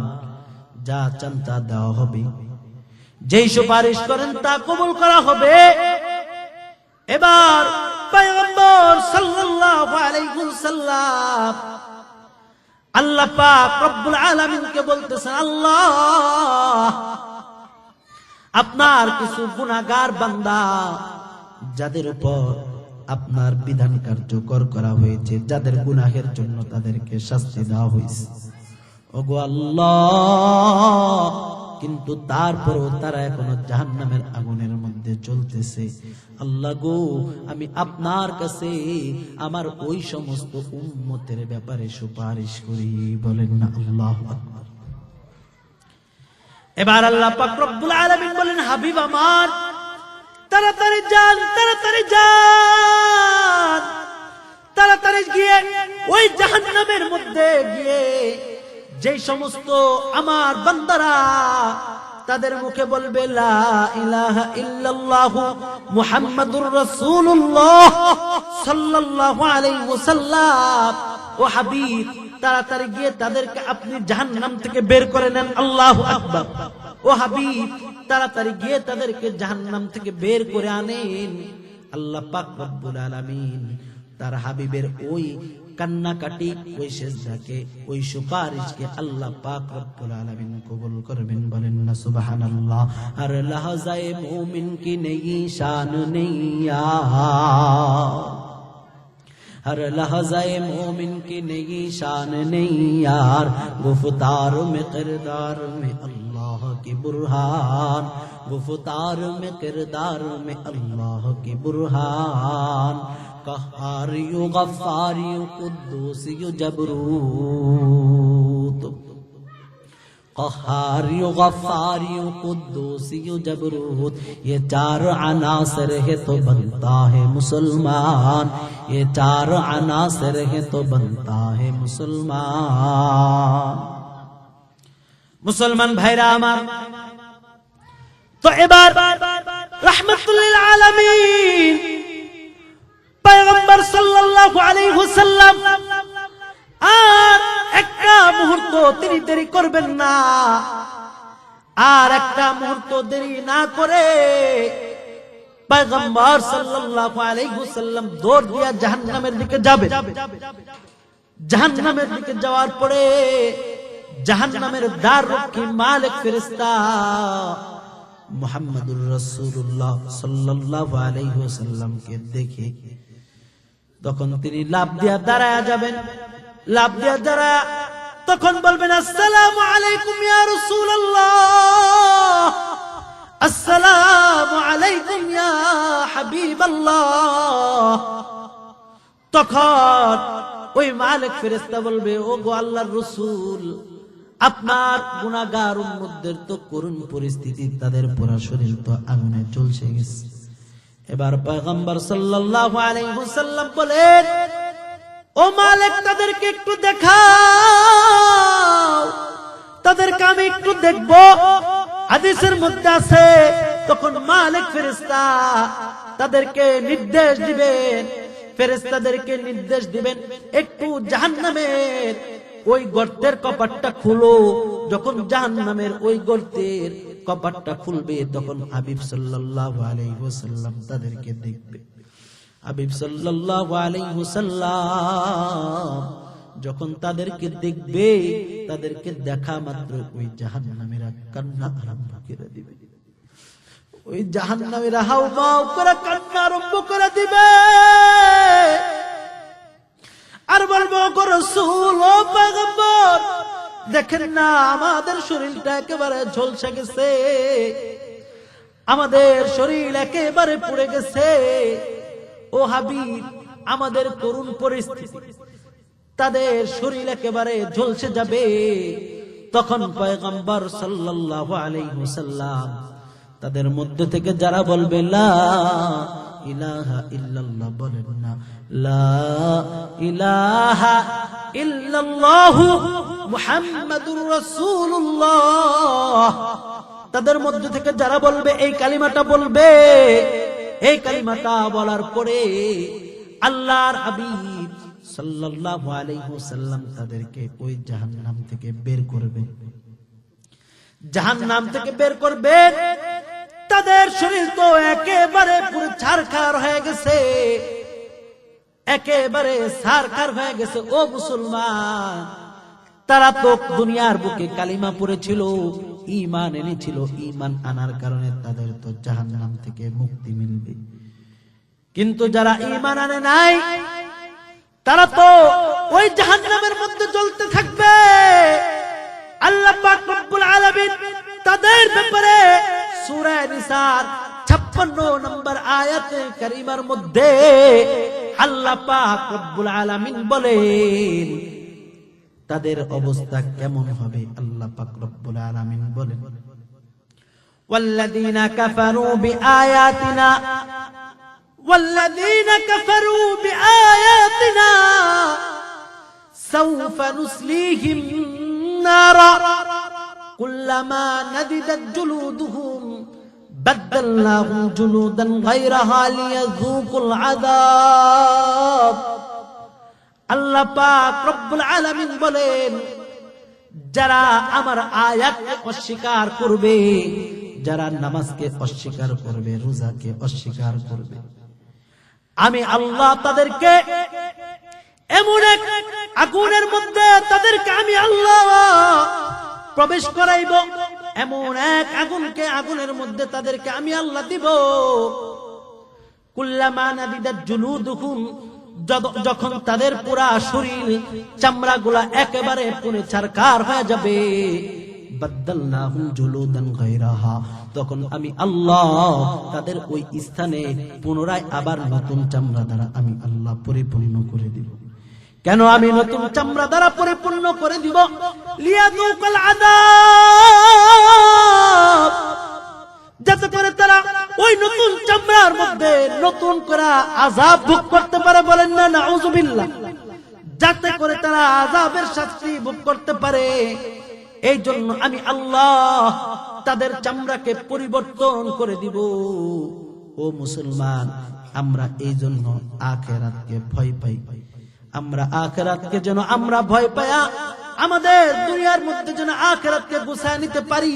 যা চান তা দেওয়া হবে, যেই সুপারিশ করেন তা কবুল করা হবে। এবার পয়গম্বর সাল্লাল্লাহু আলাইহি ওয়াসাল্লাম আল্লাহ পাক রব্বুল আলামিনকে বলতেছেন, আল্লাহ, আপনার কিছু গুনাহগার বান্দা যাদের উপর আপনার বিধান কার্যকর করা হয়েছে, যাদের গুনাহের জন্য তাদেরকে শাস্তি দেওয়া হয়েছে, ওগো আল্লাহ, কিন্তু তারপরও তারা এখনো জাহান্নামের আগুনের মধ্যে চলতেছে। আল্লাহ গো, আমি আপনার কাছে আমার ওই সমস্ত উম্মতের ব্যাপারে সুপারিশ করি। বলেন না আল্লাহু আকবার। এবার আল্লাহ পাক রব্বুল আলামিন বলেন, হাবিব আমার তাড়াতাড়ি যান, তাড়াতাড়ি যান, তাড়াতাড়ি গিয়ে ওই জাহান্নামের মধ্যে গিয়ে যে সমস্ত আমার বান্দারা তাদের মুখে বলবে লা ইলাহা ইল্লাল্লাহ মুহাম্মাদুর রাসূলুল্লাহ সাল্লাল্লাহু আলাইহি ওয়াসাল্লাম, ও হাবিব তাড়াতাড়ি গিয়ে তাদেরকে আপনি জাহান্নাম থেকে বের করে নেন। আল্লাহু আকবার। ও হাবিব তাড়াতাড়ি গিয়ে তাদেরকে জাহান্নাম থেকে বের করে আনেন। আল্লাহ পাক রব্বুল আলামিন তার হাবিবের ওই কান্নাকাটি, ওই সেজদাকে, ওই সুপারিশকে আল্লাহ পাক রব্বুল আলামিন কবুল করবেন। বলেন না সুবহানাল্লাহ। আর লহজায়ে মুমিন কি নেই শান নেইয়া, हर लहज़ाए मोमिन की नई शान नहीं यार, गुफ्तार में किरदार में अल्लाह की बुरहान, गुफ्तार में किरदार में अल्लाह की बुरहान, कहारियो गफ्फारियो कुद्दूसियो जबरूत, कहारियो गफ्फारियो कुद्दूसियो जबरूत, ये चार अनासर है तो बनता है मुसलमान, ये चार अनासर है तो बनता है मुसलमान। मुसलमान भाईरा आमार, तो एबार रहमतुल लिल आलमीन पैगम्बर सल्लल्लाहु अलैहि वसल्लम আর একটা মুহূর্ত তিনি দেরি করবেন না, আর একটা মুহূর্ত দেরি না করে পয়গম্বর সাল্লাল্লাহু আলাইহি ওয়াসাল্লাম দৌড় দিয়া জাহান্নামের দিকে যাবে। জাহান্নামের দিকে যাওয়ার পরে জাহান্নামের দ্বাররক্ষী মালিক ফেরেশতা মুহাম্মদুর রাসূলুল্লাহ সাল্লাল্লাহু আলাইহি ওয়াসাল্লামকে দেখে তখন তিনি লাফ দিয়া দাঁড়ায়া যাবেন। লাফ দিয়া যারা তখন বলবেন আসসালামু আলাইকুম ইয়া রাসূলুল্লাহ, আসসালামু আলাইকুম ইয়া হাবিবাল্লাহ। তখন ওই মালিক ফেরেশতা বলবে, ও গো আল্লাহর রাসূল, আপনার গুনাহগার উম্মতদের তো করুণ পরিস্থিতি, তাদের পুরো শরীর তো আগুনে জ্বলছে গেছে। এবার পয়গম্বর সাল্লাল্লাহু আলাইহি ওয়াসাল্লাম বলেন, ও মালিক তাদেরকে একটু দেখাও, তাদেরকে আমি একটু দেখব। হাদিসের মধ্যে আছে তখন মালিক ফেরেশতা তাদেরকে নির্দেশ দিবেন, ফেরেশতাদেরকে নির্দেশ দিবেন একটু জাহান্নামের ওই গর্তের কপাটটা খুলো। যখন জাহান্নামের ওই গর্তের কপাটটা খুলবে তখন হাবিব সাল্লাল্লাহু আলাইহি ওয়াসাল্লাম তাদেরকে দেখবে। হাবিব সাল্লাল্লাহু আলাইহি ওয়াসাল্লাম যখন তাদেরকে দেখবে, তাদেরকে দেখা মাত্র ওই জাহান্নামীরা কান্না আরম্ভ করে দিবে। ওই জাহান্নামীরা হাউমাউ করে কান্না আরম্ভ করে দিবে আর বলবে, ও রাসূল, ও পয়গম্বর, দেখেন না আমাদের শরীরটা একেবারে ঝলসে গেছে, আমাদের শরীর একেবারে পুড়ে গেছে। ও হাবিব, আমাদের করুণ পরিস্থিতি, তাদের শরীর একেবারে ঝলসে যাবে। তখন পয়গম্বর সাল্লাল্লাহু আলাইহি ওয়াসাল্লাম তাদের মধ্য থেকে যারা বলবে লা ইলাহা ইল্লাল্লাহ, বলেন না লা ইলাহা ইল্লাল্লাহু মুহাম্মাদুর রাসূলুল্লাহ, তাদের মধ্য থেকে যারা বলবে এই কালিমাটা বলবে, এই কালিমাটা বলার পরে আল্লাহর হাবিব সাল্লাল্লাহু আলাইহি ওয়াসাল্লাম তাদেরকে ওই জাহান্নাম থেকে বের করবেন। জাহান্নাম থেকে বের করবেন, তাদের শরীর তো একেবারে পুরো ছারখার হয়ে গেছে, একেবারে ছারখার হয়ে গেছে। ও মুসলমান, তারা তো দুনিয়ার বুকে কালিমা পড়েছিল, ঈমান এনেছিল, ঈমান আনার কারণে তাদের তো জাহান্নাম থেকে মুক্তি মিলবে। কিন্তু যারা ঈমান আনে নাই, তারা তো ওই জাহান্নামের মধ্যে জ্বলতে থাকবে। আল্লাহ পাক রব্বুল আলামিন তাদের ব্যাপারে সূরা নিসার 56 নম্বর আয়াতে কারিমার মধ্যে আল্লাহ পাক রব্বুল আলামিন বলেন তাদের অবস্থা কেমন হবে। আল্লাহ পাক রব্বুল আলামিন বলেন والذين كفروا بآياتنا سوف نصليهم نارا كلما نضجت جلودهم بدلناهم جلودا غيرها ليذوقوا العذاب আল্লাহ পাক রব্বুল আলামিন বলেন যারা আমার আয়াতকে অস্বীকার করবে, যারা নামাজকে অস্বীকার করবে, রোজাকে অস্বীকার করবে, আমি আল্লাহ তাদেরকে এমন এক আগুনের মধ্যে তাদেরকে আমি আল্লাহ প্রবেশ করাইব, এমন এক আগুনের মধ্যে তাদেরকে আমি আল্লাহ দিব। কুল্লামা নাদিদাত জুলুদুহুম, যখন তাদের পুরা শরীর চামড়াগুলা একেবারে পুড়ে ছারখার হয়ে যাবে, বাদদালনাহুম জুলুদান গায়রাহা, তখন আমি আল্লাহ তাদের ওই স্থানে পুনরায় আবার নতুন চামড়া দ্বারা আমি আল্লাহ পরিপূর্ণ করে দিব। কেন আমি নতুন চামড়া দ্বারা পরিপূর্ণ করে দিব? লিয়াযুকাল আযাব, যাতে করে তারা ওই নতুন চামড়ার মধ্যে নতুন করে আযাব ভোগ করতে পারে। বলেন না নাউযুবিল্লাহ। যাতে করে তারা আযাবের শাস্তি ভোগ করতে পারে, এই জন্য আমি আল্লাহ তাদের চামড়াকে পরিবর্তন করে দিব। ও মুসলমান, আমরা এই জন্য আখিরাতকে ভয় পাই। আমরা আখিরাতকে যেন আমরা ভয় পায়া আমাদের দুনিয়ার মধ্যে যেন আখিরাতকে গুছায় নিতে পারি।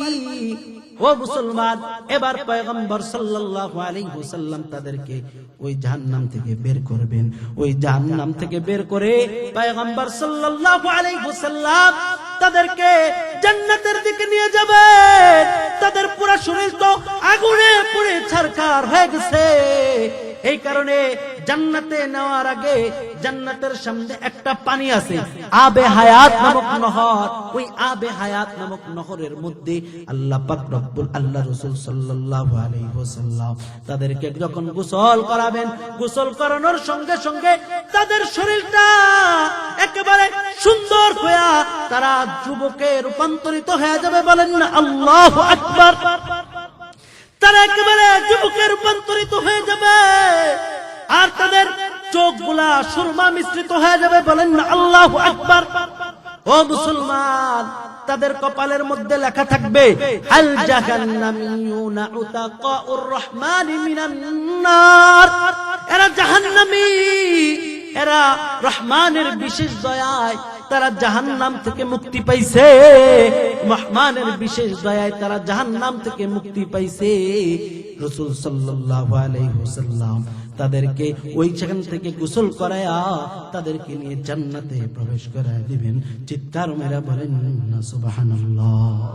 ও মুসলমান, এবার পয়গম্বর সাল্লাল্লাহু আলাইহি ওয়াসাল্লাম তাদেরকে ওই জাহান্নাম থেকে বের করবেন। ওই জাহান্নাম থেকে বের করে পয়গম্বর সাল্লাল্লাহু আলাইহি ওয়াসাল্লাম তাদেরকে জান্নাতের দিকে নিয়ে যাবেন। তাদের পুরো শরীর তো আগুনে পুড়ে ছারখার হয়ে গেছে। এই কারণে জান্নাতে নেওয়ার আগে জান্নাতের সামনে একটা পানি আছে, আবে হায়াত নামক নহর। ওই আবে হায়াত নামক নহরের মধ্যে আল্লাহ পাক রব্বুল আল্লাহ রাসূল সাল্লাল্লাহু আলাইহি ওয়াসাল্লাম তাদেরকে যখন গোসল করাবেন, গোসল করানোর সঙ্গে সঙ্গে তাদের শরীরটা একেবারে সুন্দর হয়ে তারা যুবকে রূপান্তরিত হয়ে যাবে। বলেন না আল্লাহু আকবার। তারা একেবারে যুবকে রূপান্তরিত হয়ে যাবে, আর তাদের চোখগুলা সুরমা মিশ্রিত হয়ে যাবে। বলেন না আল্লাহু আকবার। ও মুসলমান, তাদের কপালের মধ্যে লেখা থাকবে আল জাহান্নামিয়ুনা উতাকাউর রহমানি মিনান নার। এরা জাহান্নামী, এরা রহমানের বিশেষ দয়ায় তারা জাহান্নাম থেকে মুক্তি পাইছে। রহমানের বিশেষ দয়ায় তারা জাহান্নাম থেকে মুক্তি পাইছে। রাসূল সাল্লাল্লাহু আলাইহি ওয়াসাল্লাম তাদেরকে ওই সেখান থেকে গোসল করায়া তাদেরকে নিয়ে জান্নাতে প্রবেশ করায় দিবেন। চিৎকার মেরা বলেন না সুবহানাল্লাহ।